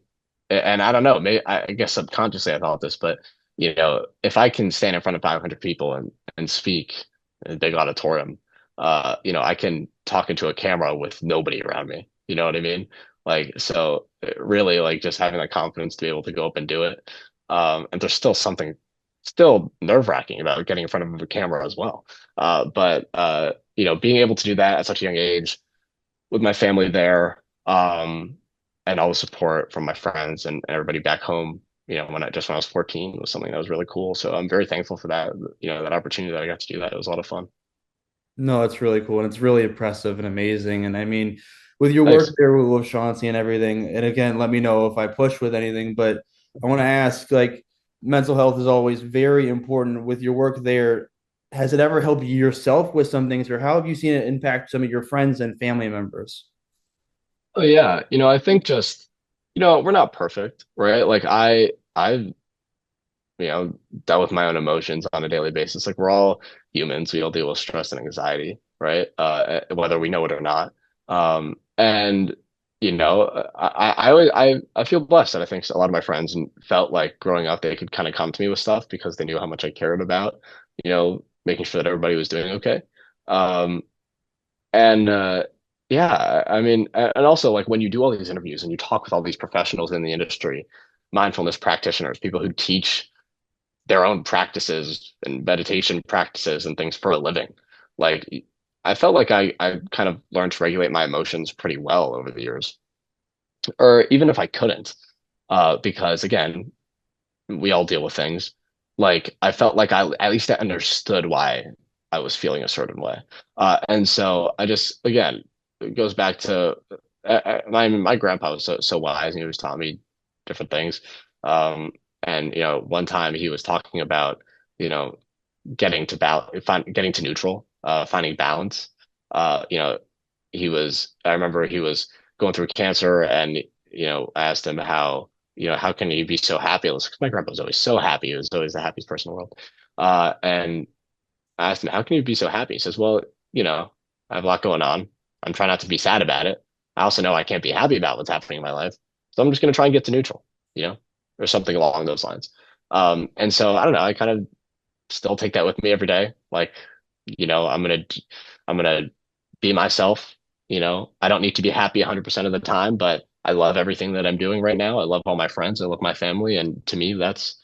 and I don't know, maybe I guess subconsciously I thought this, but if I can stand in front of 500 people and speak in a big auditorium, I can talk into a camera with nobody around me. You know what I mean? Like, so really, like just having that confidence to be able to go up and do it. And there's still something still nerve-wracking about getting in front of a camera as well. But being able to do that at such a young age with my family there, and all the support from my friends and everybody back home, when I was 14 was something that was really cool. So I'm very thankful for that, that opportunity that I got to do that. It was a lot of fun. No, it's really cool and it's really impressive and amazing. And I mean, with your work Thanks. there with Chauncey and everything, and again, let me know if I push with anything. But I want to ask, like, mental health is always very important with your work there. Has it ever helped you yourself with some things, or how have you seen it impact some of your friends and family members? Oh yeah, I think just, we're not perfect, right? Like I've dealt with my own emotions on a daily basis. Like we're all humans. We all deal with stress and anxiety, right? Whether we know it or not. And I feel blessed that I think a lot of my friends felt like growing up they could kind of come to me with stuff because they knew how much I cared about, making sure that everybody was doing okay. Um, and yeah, I mean, and also like when you do all these interviews and you talk with all these professionals in the industry, mindfulness practitioners, people who teach their own practices and meditation practices and things for a living. Like I felt like I kind of learned to regulate my emotions pretty well over the years, or even if I couldn't, because again, we all deal with things. Like I felt like at least I understood why I was feeling a certain way. And so I just, again, it goes back to my grandpa was so wise, and he always taught me different things. Um, and one time he was talking about you know getting to neutral, finding balance. You know, I remember he was going through cancer, and I asked him how can he be so happy? Because my grandpa was always so happy. He was always the happiest person in the world. And I asked him, how can you be so happy? He says, well, I have a lot going on. I'm trying not to be sad about it. I also know I can't be happy about what's happening in my life. So I'm just going to try and get to neutral, you know, or something along those lines. And so I don't know, I kind of still take that with me every day. Like, I'm gonna be myself. I don't need to be happy 100% of the time, but I love everything that I'm doing right now. I love all my friends. I love my family, and to me, that's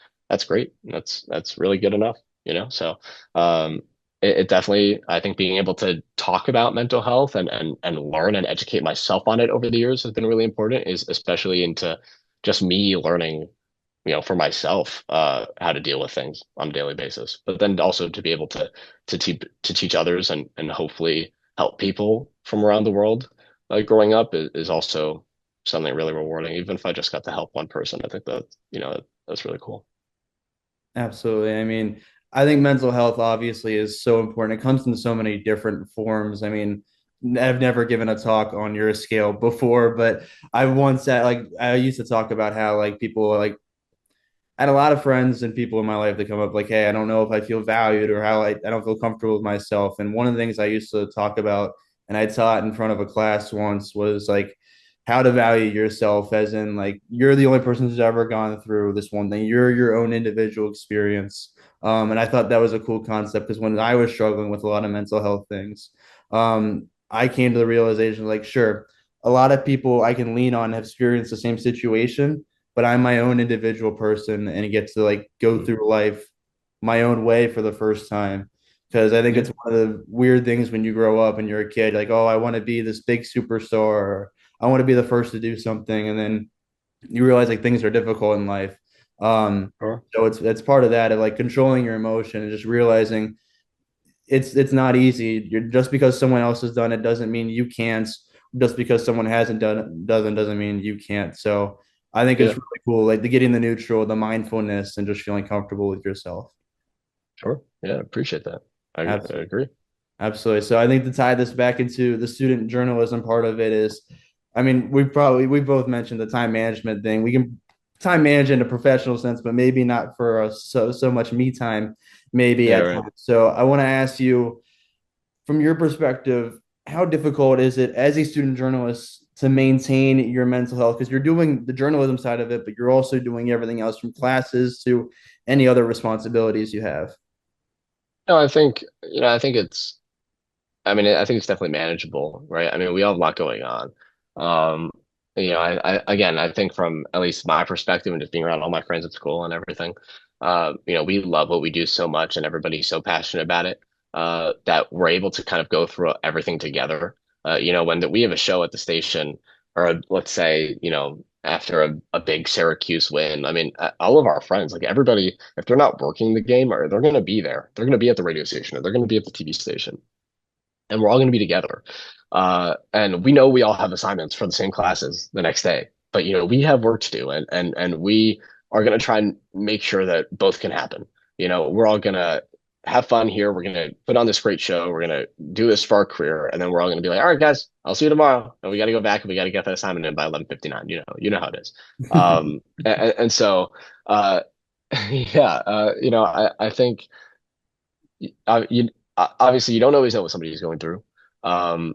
great. That's really good enough. So um, it definitely, I think being able to talk about mental health and learn and educate myself on it over the years has been really important. Is especially into just me learning for myself, how to deal with things on a daily basis, but then also to be able to teach others and hopefully help people from around the world, growing up is also something really rewarding. Even if I just got to help one person, I think that's really cool. Absolutely. I mean, I think mental health obviously is so important. It comes in so many different forms. I mean, I've never given a talk on your scale before, but I once said, like, I used to talk about how, like, people, like, I had a lot of friends and people in my life that come up like, hey, I don't know if I feel valued or how I don't feel comfortable with myself. And one of the things I used to talk about, and I taught in front of a class once, was like how to value yourself, as in, like, you're the only person who's ever gone through this one thing. You're your own individual experience. And I thought that was a cool concept because when I was struggling with a lot of mental health things, I came to the realization, like, sure, a lot of people I can lean on have experienced the same situation, but I'm my own individual person and get to, like, go Mhm. through life my own way for the first time. Because I think Yeah, it's one of the weird things when you grow up and you're a kid, like, oh, I want to be this big superstar, or I want to be the first to do something, and then you realize, like, things are difficult in life. sure. So it's part of that, of like controlling your emotion and just realizing it's not easy. You're, just because someone else has done it doesn't mean you can't. Just because someone hasn't done it doesn't mean you can't. So I think it's Yeah, really cool, like the getting the neutral, the mindfulness, and just feeling comfortable with yourself. sure. Yeah, appreciate that. I Absolutely. agree. Absolutely. So I think to tie this back into the student journalism part of it is, I mean, we both mentioned the time management thing. We can time manage in a professional sense, but maybe not for us so much me time, maybe Yeah, at right. times. So I want to ask you, from your perspective, how difficult is it as a student journalist to maintain your mental health? Because you're doing the journalism side of it, but you're also doing everything else from classes to any other responsibilities you have. No, I think I think it's definitely manageable, right? I mean, we all have a lot going on. Um, again, I think from at least my perspective and just being around all my friends at school and everything, we love what we do so much and everybody's so passionate about it, that we're able to kind of go through everything together. When we have a show at the station, or let's say, after a big Syracuse win, I mean, all of our friends, like everybody, if they're not working the game, or they're going to be there, they're going to be at the radio station, or they're going to be at the TV station, and we're all going to be together. And we know we all have assignments for the same classes the next day, but we have work to do, and we are going to try and make sure that both can happen. We're all going to have fun here. We're going to put on this great show. We're going to do this for our career, and then we're all going to be like, all right, guys, I'll see you tomorrow. And we got to go back and we got to get that assignment in by 11:59. How it is. And so, uh, yeah, I think obviously you don't always know what somebody is going through, um,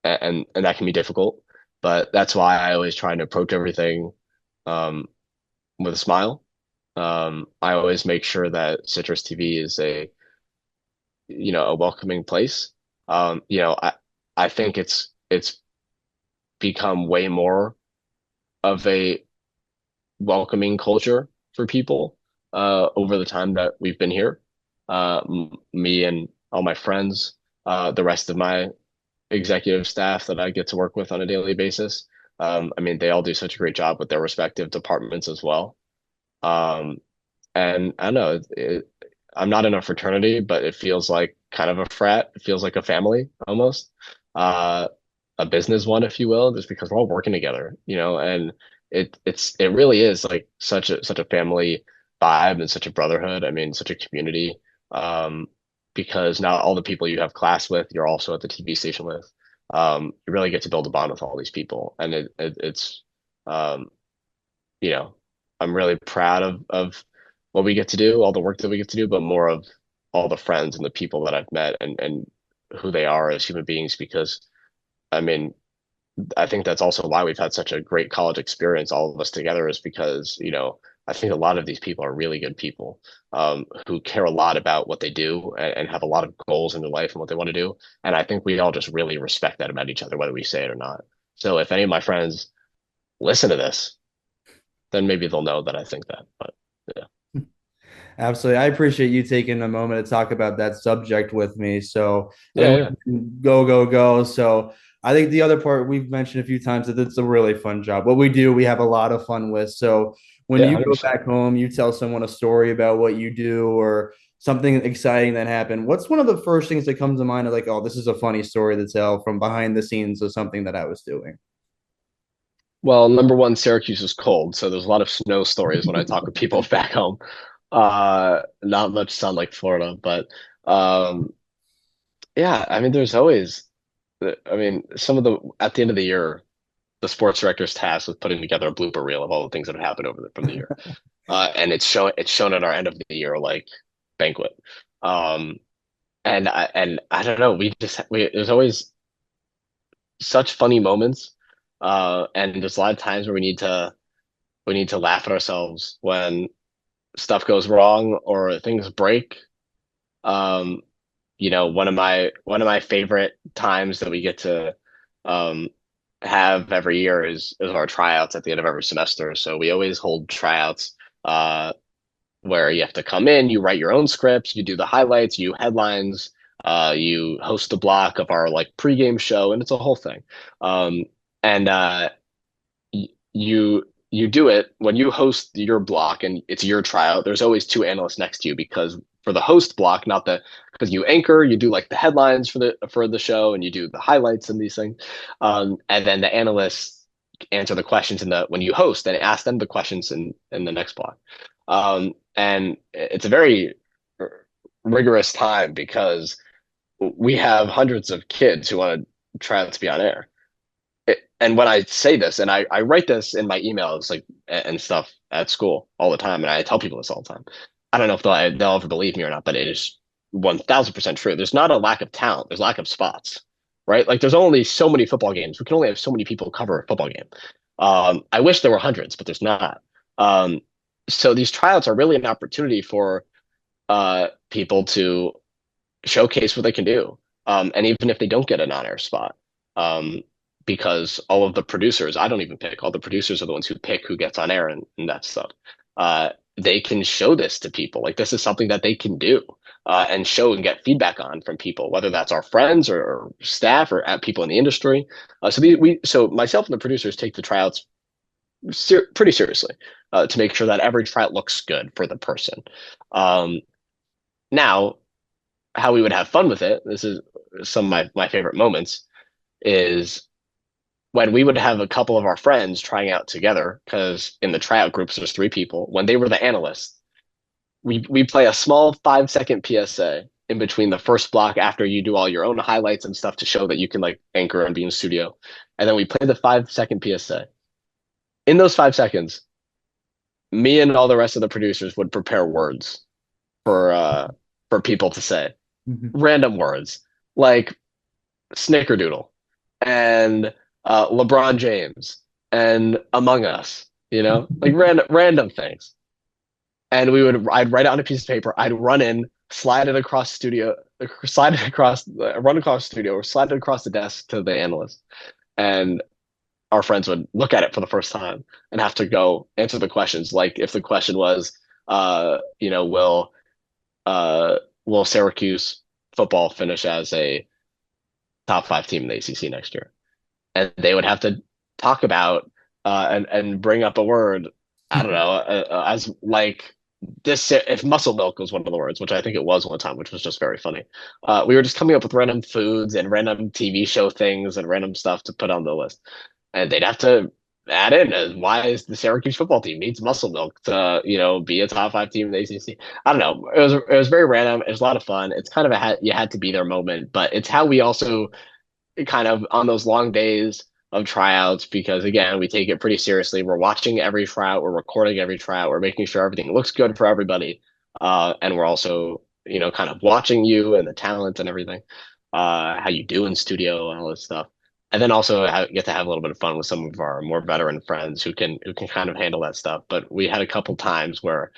and that can be difficult. But that's why I always try and approach everything, um, with a smile. I always make sure that Citrus TV is a welcoming place. I think it's become way more of a welcoming culture for people, over the time that we've been here. Me and all my friends, the rest of my executive staff that I get to work with on a daily basis. I mean, they all do such a great job with their respective departments as well. Um, and I don't know, I'm not in a fraternity, but it feels like kind of a frat. It feels like a family almost. Uh, a business one, if you will, just because we're all working together, and it really is like such a family vibe and such a brotherhood. I mean, such a community. Um, because now all the people you have class with, you're also at the TV station with. You really get to build a bond with all these people, and it's um, you know, I'm really proud of what we get to do, all the work that we get to do, but more of all the friends and the people that I've met and who they are as human beings. Because I mean, I think that's also why we've had such a great college experience, all of us together, is because, I think a lot of these people are really good people, who care a lot about what they do and have a lot of goals in their life and what they want to do. And I think we all just really respect that about each other, whether we say it or not. So if any of my friends listen to this, then maybe they'll know that I think that. But yeah. Absolutely. I appreciate you taking a moment to talk about that subject with me. So I Yeah, know yeah. go, go, go. So I think the other part we've mentioned a few times that it's a really fun job. What we do, we have a lot of fun with. So when Yeah, you go 100%. back home, you tell someone a story about what you do or something exciting that happened. What's one of the first things that comes to mind of like, oh, this is a funny story to tell from behind the scenes of something that I was doing? Well, number one, Syracuse is cold, so there's a lot of snow stories when I talk with people back home. Not much sun like Florida, but um, yeah, I mean, there's always, I mean, some of the at the end of the year, the sports director's tasked with putting together a blooper reel of all the things that have happened from the year, and it's shown at our end of the year like banquet, um, and I don't know, there's always such funny moments, and there's a lot of times where we need to laugh at ourselves when stuff goes wrong or things break. Um, one of my favorite times that we get to um, have every year is our tryouts at the end of every semester. So we always hold tryouts where you have to come in, you write your own scripts, you do the highlights, you headlines, you host the block of our like pregame show, and it's a whole thing. Um, and you do it when you host your block and it's your tryout. There's always two analysts next to you, because for the host block, not the because you anchor, you do like the headlines for the show and you do the highlights and these things, and then the analysts answer the questions in the when you host and ask them the questions in the next block. And it's a very rigorous time because we have hundreds of kids who want to try out to be on air, and when I say this, and I write this in my emails like and stuff at school all the time, and I tell people this all the time. I don't know if they'll ever believe me or not, but it is 1,000% true. There's not a lack of talent. There's lack of spots, right? Like there's only so many football games. We can only have so many people cover a football game. I wish there were hundreds, but there's not. So these tryouts are really an opportunity for people to showcase what they can do. And even if they don't get an on-air spot, um, because all of the producers, I don't even pick, all the producers are the ones who pick who gets on air and that stuff. They can show this to people. Like this is something that they can do, and show and get feedback on from people, whether that's our friends or staff or people in the industry. So myself and the producers take the tryouts pretty seriously, to make sure that every tryout looks good for the person. Um, Now, how we would have fun with it, this is some of my favorite moments, is when we would have a couple of our friends trying out together, because in the tryout groups there's three people. When they were the analysts, we play a small 5-second PSA in between the first block after you do all your own highlights and stuff to show that you can like anchor and be in studio. And then we play the 5-second PSA. In those 5 seconds, me and all the rest of the producers would prepare words for people to say. Random words like snickerdoodle and LeBron James and Among Us, like random things. And I'd write it on a piece of paper. I'd run in, slide it across studio, slide it across, run across the studio, or slide it across the desk to the analyst. And our friends would look at it for the first time and have to go answer the questions. Like if the question was, uh, will Syracuse football finish as a top five team in the ACC next year? And they would have to talk about, and bring up a word. I don't know, as like this if muscle milk was one of the words, which I think it was one time, which was just very funny. We were just coming up with random foods and random TV show things and random stuff to put on the list, and they'd have to add in why is the Syracuse football team needs muscle milk to be a top 5 team in the ACC. I don't know. It was very random. It was a lot of fun. It's kind of you had to be their moment, but it's how we also kind of on those long days of tryouts because again we take it pretty seriously. We're watching every tryout, we're recording every tryout, we're making sure everything looks good for everybody, and we're also kind of watching you and the talent and everything, how you do in studio and all this stuff, and then also get to have a little bit of fun with some of our more veteran friends who can kind of handle that stuff. But we had a couple times where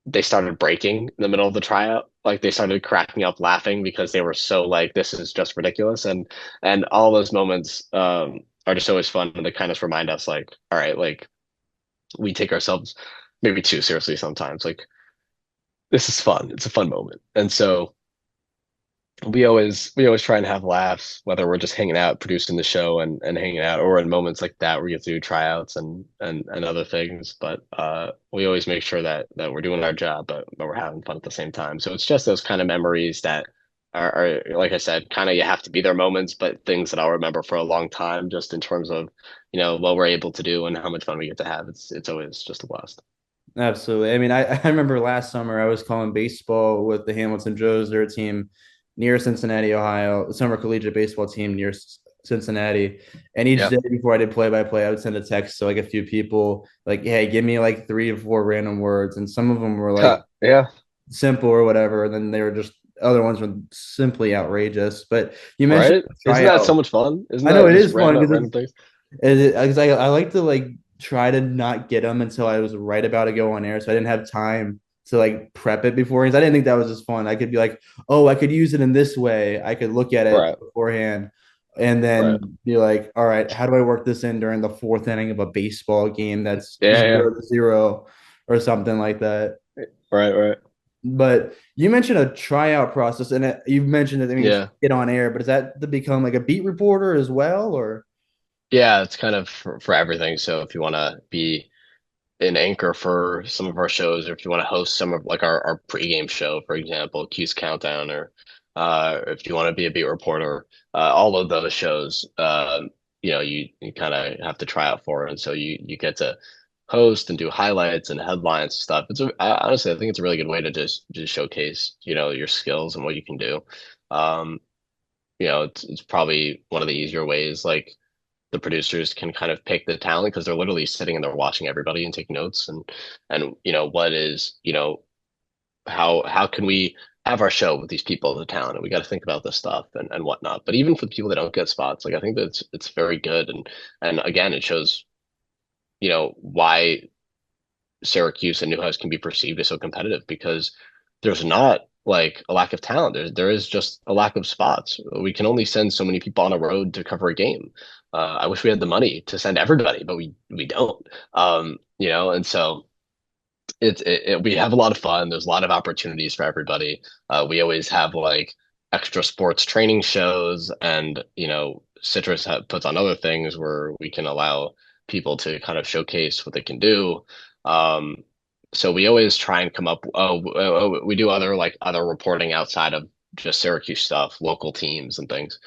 they started breaking in the middle of the tryout. Like they started cracking up laughing because they were so like, this is just ridiculous. And all those moments are just always fun. And they kind of remind us like, all right, like we take ourselves maybe too seriously sometimes. Like this is fun. It's a fun moment. And so we always try and have laughs, whether we're just hanging out, producing the show and hanging out, or in moments like that where we get to do tryouts and other things. But we always make sure that we're doing our job, but we're having fun at the same time. So it's just those kind of memories that are like I said, kind of you have to be their moments, but things that I'll remember for a long time, just in terms of what we're able to do and how much fun we get to have. It's always just a blast. Absolutely. I mean, I remember last summer I was calling baseball with the Hamilton Joes, their team near Cincinnati, Ohio, the summer collegiate baseball team near Cincinnati. And each Yeah. day before I did play by play, I would send a text to like a few people, like, hey, give me like 3 or 4 random words. And some of them were like Yeah. simple or whatever. And then they were just other ones were simply outrageous. But you mentioned Right? Isn't that so tryout. much fun? Isn't I know that it just is fun random because random things? I like to like try to not get them until I was right about to go on air, so I didn't have time to like prep it beforehand. I didn't think that was as fun. I could be like, oh, I could use it in this way. I could look at it Right. beforehand, and Right. then be like, all right, how do I work this in during the fourth inning of a baseball game that's Yeah. Yeah. 0-0 or something like that. Right. Right. But you mentioned a tryout process, and you mentioned that it means Yeah. get on air. But is that to become like a beat reporter as well, or? Yeah, it's kind of for everything. So if you want to be an anchor for some of our shows, or if you want to host some of like our pregame show, for example, Q's Countdown, or if you want to be a beat reporter, all of those shows, you kind of have to try out for it. And so you get to host and do highlights and headlines and stuff. Honestly, I think it's a really good way to just showcase, your skills and what you can do. Um, it's probably one of the easier ways, like the producers can kind of pick the talent because they're literally sitting and they're watching everybody and taking notes and what is how can we have our show with these people the talent, and we got to think about this stuff and whatnot. But even for the people that don't get spots, like I think that it's very good, and again it shows why Syracuse and Newhouse can be perceived as so competitive because there's not like a lack of talent. There is just a lack of spots. We can only send so many people on a road to cover a game. I wish we had the money to send everybody, but we don't. And so we have a lot of fun. There's a lot of opportunities for everybody. We always have like extra sports training shows, and puts on other things where we can allow people to kind of showcase what they can do. Um, so we always try and come up. We do other reporting outside of just Syracuse stuff, local teams and things.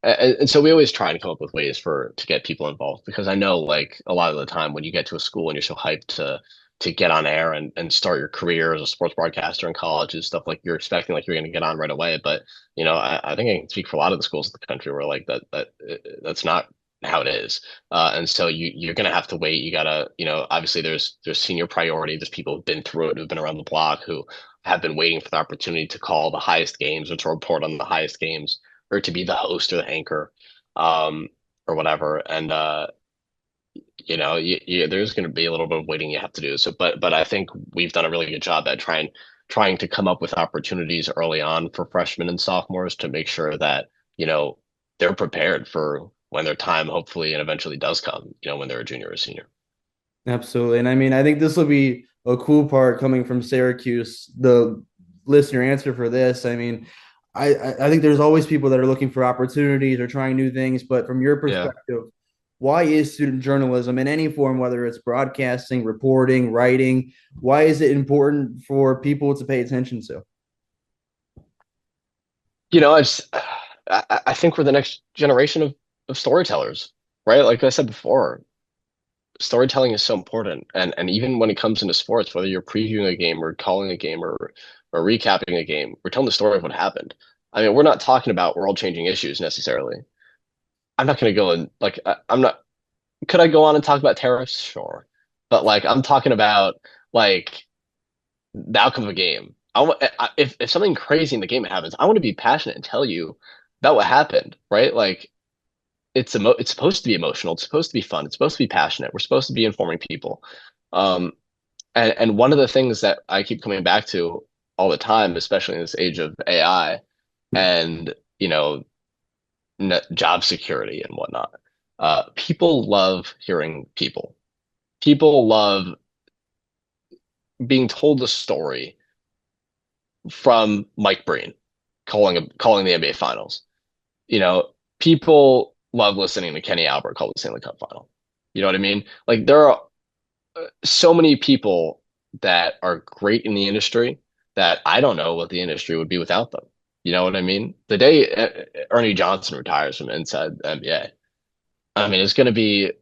And so we always try and come up with ways to get people involved because I know like a lot of the time when you get to a school and you're so hyped to get on air and start your career as a sports broadcaster in college and stuff, like you're expecting like you're going to get on right away. But I think I can speak for a lot of the schools in the country where like that's not how it is. And so you're going to have to wait. You gotta, obviously there's senior priority. There's people who've been through it, who've been around the block, who have been waiting for the opportunity to call the highest games or to report on the highest games or to be the host or the anchor, or whatever. And there's going to be a little bit of waiting you have to do. So, but I think we've done a really good job at trying to come up with opportunities early on for freshmen and sophomores to make sure that they're prepared for when their time hopefully and eventually does come. When they're a junior or senior. Absolutely. And I mean, I think this will be a cool part coming from Syracuse, the listener answer for this. I mean, I think there's always people that are looking for opportunities or trying new things, but from your Yeah. perspective, why is student journalism in any form, whether it's broadcasting, reporting, writing, why is it important for people to pay attention to? You know, I think we're the next generation of storytellers, right? Like I said before, storytelling is so important. And even when it comes into sports, whether you're previewing a game or calling a game or recapping a game, we're telling the story of what happened. I mean, we're not talking about world-changing issues necessarily. I'm not going to go and like I'm not could I go on and talk about tariffs? Sure. But like I'm talking about like the outcome of a game. If something crazy in the game happens, I want to be passionate and tell you about what happened, right? Like it's supposed to be emotional, it's supposed to be fun, it's supposed to be passionate. We're supposed to be informing people. Um, and one of the things that I keep coming back to all the time, especially in this age of AI and job security and whatnot, people love hearing people. People love being told the story from Mike Breen calling the NBA Finals. You know, people love listening to Kenny Albert call the Stanley Cup Final. You know what I mean? Like there are so many people that are great in the industry that I don't know what the industry would be without them. You know what I mean? The day Ernie Johnson retires from inside the NBA, I mean, it's going to be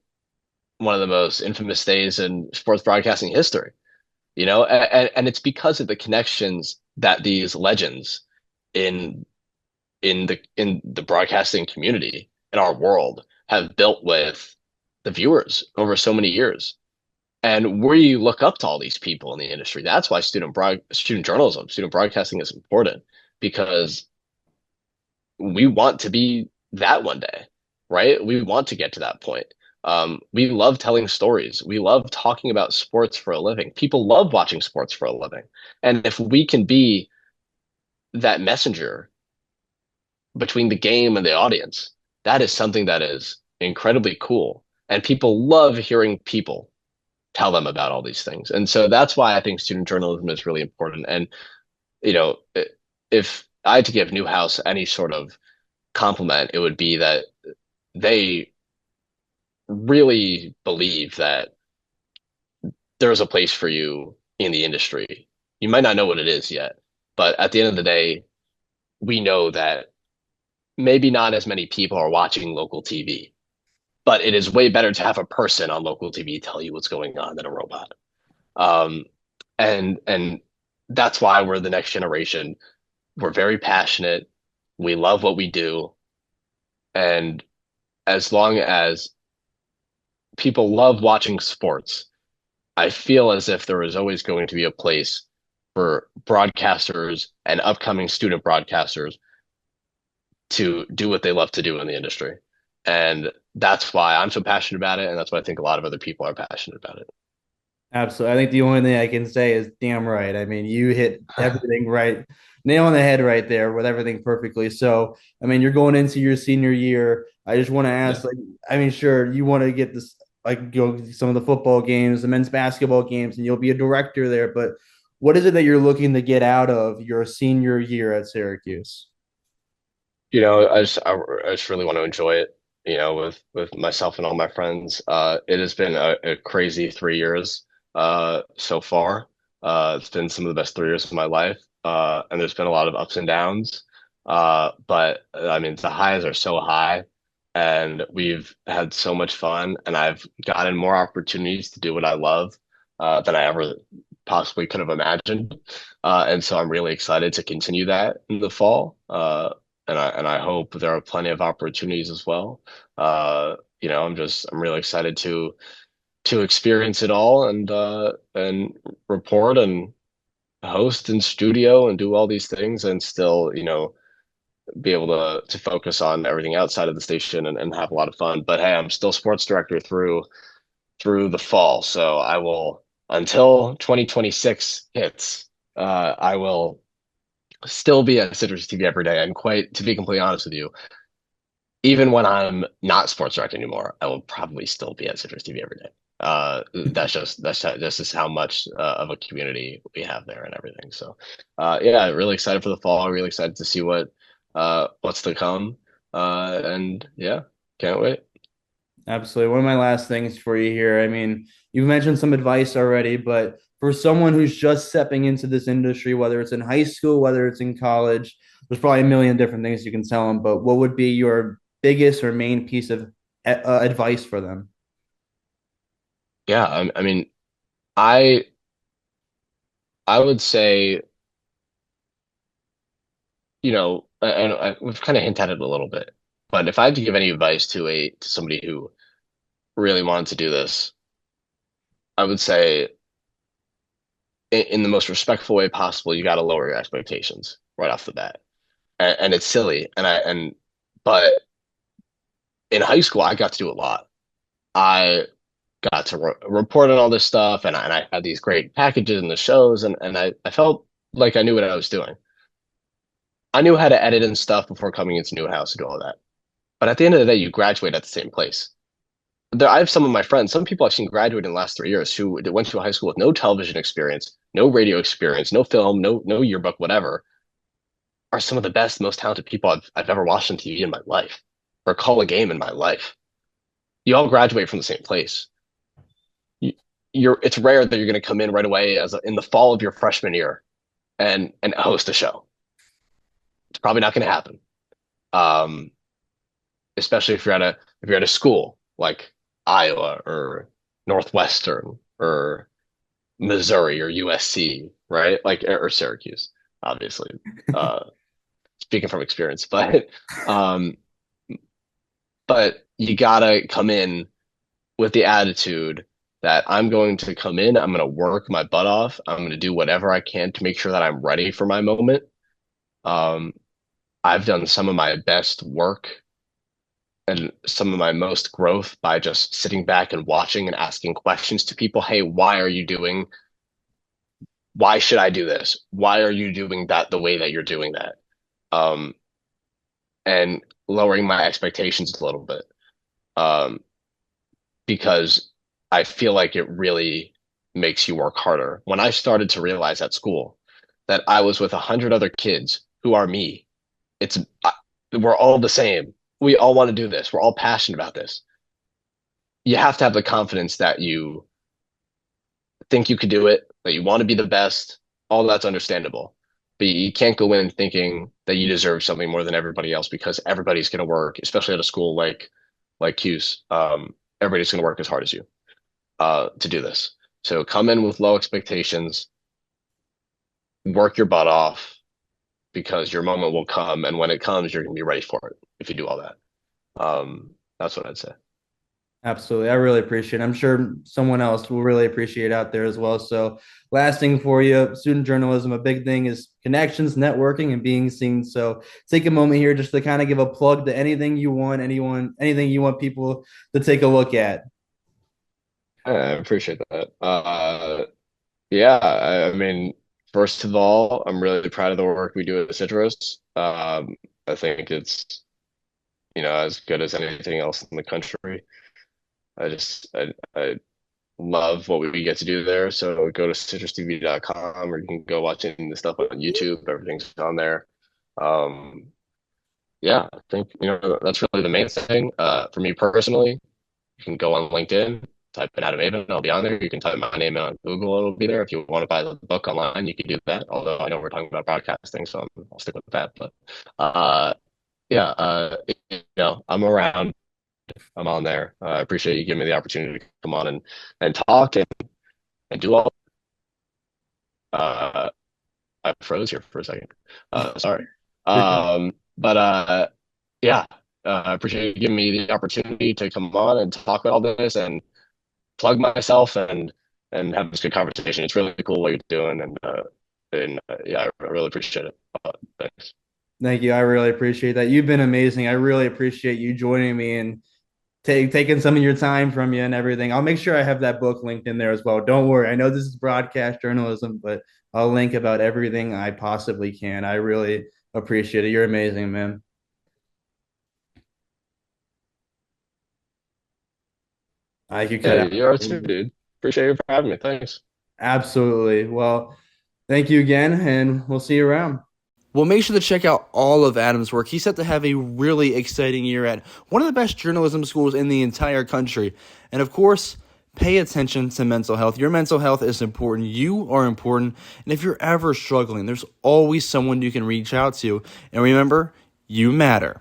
one of the most infamous days in sports broadcasting history. You know, and it's because of the connections that these legends in in the broadcasting community in our world have built with the viewers over so many years. And we look up to all these people in the industry. That's why student journalism, student broadcasting is important because we want to be that one day, right? We want to get to that point. We love telling stories. We love talking about sports for a living. People love watching sports for a living. And if we can be that messenger between the game and the audience, that is something that is incredibly cool. And people love hearing people tell them about all these things. And so that's why I think student journalism is really important. And, you know, if I had to give Newhouse any sort of compliment, it would be that they really believe that there's a place for you in the industry. You might not know what it is yet, but at the end of the day, we know that maybe not as many people are watching local TV, but it is way better to have a person on local TV tell you what's going on than a robot. Um, and that's why we're the next generation. We're very passionate. We love what we do. And as long as people love watching sports, I feel as if there is always going to be a place for broadcasters and upcoming student broadcasters to do what they love to do in the industry. And that's why I'm so passionate about it. And that's why I think a lot of other people are passionate about Absolutely. I think the only thing I can say is damn right. I mean, you hit it. everything right, nail on the head right there with everything perfectly. So, I mean, you're going into your senior year. I just want to Yeah. ask, like, I mean, sure, you want to get this, like, go to some of the football games, the men's basketball games, and you'll be a director there. But what is it that you're looking to get out of your senior year at Syracuse? You know, I just really want to enjoy it, you know, with myself and all my friends. It has been a crazy 3 years so far. It's been some of the best 3 years of my life. And there's been a lot of ups and downs. But I mean, the highs are so high, and we've had so much fun, and I've gotten more opportunities to do what I love than I ever possibly could have imagined. And so I'm really excited to continue that in the fall. And I hope there are plenty of opportunities as well. You know, I'm really excited to experience it all and report and host in studio and do all these things and still, you know, be able to focus on everything outside of the station and have a lot of fun. But hey, I'm still sports director through the fall, so I will until 2026 hits. I will still be at Citrus TV every day. And quite to be completely honest with you, even when I'm not sports director anymore, I will probably still be at Citrus TV every day. That's just how much of a community we have there and everything. So, yeah, really excited for the fall. Really excited to see what's to come. And yeah, can't wait. Absolutely. One of my last things for you here. I mean, you've mentioned some advice already, but for someone who's just stepping into this industry, whether it's in high school, whether it's in college, there's probably a million different things you can tell them. But what would be your biggest or main piece of advice for them? Yeah, I mean, I I would say, and we've kind of hinted at it a little bit, but if I had to give any advice to somebody who really wanted to do this, I would say in the most respectful way possible, you got to lower your expectations right off the bat. And it's silly, but in high school, I got to do a lot. I got to report on all this stuff, and I had these great packages and the shows, and I felt like I knew what I was doing. I knew how to edit and stuff before coming into new house and do all that. But at the end of the day, you graduate at the same place. I have some of my friends, some people I've seen graduate in the last 3 years who went to a high school with no television experience, no radio experience, no film, no yearbook, whatever, are some of the best, most talented people I've ever watched on TV in my life or call a game in my life. You all graduate from the same place. You, it's rare that you're going to come in right away in the fall of your freshman year and host a show. It's probably not going to happen. Um, Especially if you're at a school like Iowa or Northwestern or Missouri or USC, right? Like or Syracuse, obviously. Uh, Speaking from experience, um, but you gotta come in with the attitude that I'm going to come in, I'm going to work my butt off, I'm going to do whatever I can to make sure that I'm ready for my moment. Um, I've done some of my best work and some of my most growth by just sitting back and watching and asking questions to people. Hey, why should I do this? Why are you doing that the way that you're doing that? Um, and lowering my expectations a little bit. Um, because I feel like it really makes you work harder. When I started to realize at school that I was with 100 other kids who are me, it's we're all the same. We all want to do this. We're all passionate about this. You have to have the confidence that you think you could do it, that you want to be the best. All that's understandable. But you can't go in thinking that you deserve something more than everybody else because everybody's going to work, especially at a school like Cuse. Everybody's going to work as hard as you to do this. So come in with low expectations, work your butt off because your moment will come, and when it comes, you're going to be ready for it if you do all that. That's what I'd say. Absolutely. I really appreciate it. I'm sure someone else will really appreciate it out there as well. So, last thing for you, student journalism, a big thing is connections, networking, and being seen. So, take a moment here just to kind of give a plug to anything you want, anything you want people to take a look at. I appreciate that. Yeah, I mean, first of all, I'm really proud of the work we do at Citrus. I think it's, as good as anything else in the country. I love what we get to do there. So go to citrustv.com or you can go watch any of the stuff on YouTube. Everything's on there. Um, yeah, I think, that's really the main thing. For me personally, you can go on LinkedIn, type in Adam Avin, I'll be on there. You can type my name in on Google, it'll be there. If you want to buy the book online, you can do that. Although I know we're talking about broadcasting, so I'll stick with that. But yeah, I'm around. I'm on there. I appreciate you giving me the opportunity to come on and talk and do all. Uh, I froze here for a second. Sorry. But yeah, I appreciate you giving me the opportunity to come on and talk about all this and plug myself and have this good conversation. It's really cool what you're doing, and yeah, I really appreciate it. Thanks. Thank you. I really appreciate that. You've been amazing. I really appreciate you joining me and taking some of your time from you and everything. I'll make sure I have that book linked in there as well. Don't worry. I know this is broadcast journalism, but I'll link about everything I possibly can. I really appreciate it. You're amazing, man. I could Yeah, cut out. you are too, dude. Appreciate you for having me. Thanks. Absolutely. Well, thank you again, and we'll see you around. Well, make sure to check out all of Adam's work. He's set to have a really exciting year at one of the best journalism schools in the entire country. And of course, pay attention to mental health. Your mental health is important. You are important. And if you're ever struggling, there's always someone you can reach out to. And remember, you matter.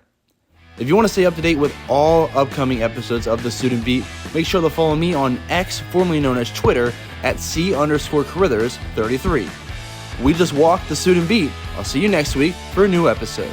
If you want to stay up to date with all upcoming episodes of The Student Beat, make sure to follow me on X, formerly known as Twitter, at C_Carithers33. We just walked The Student Beat. I'll see you next week for a new episode.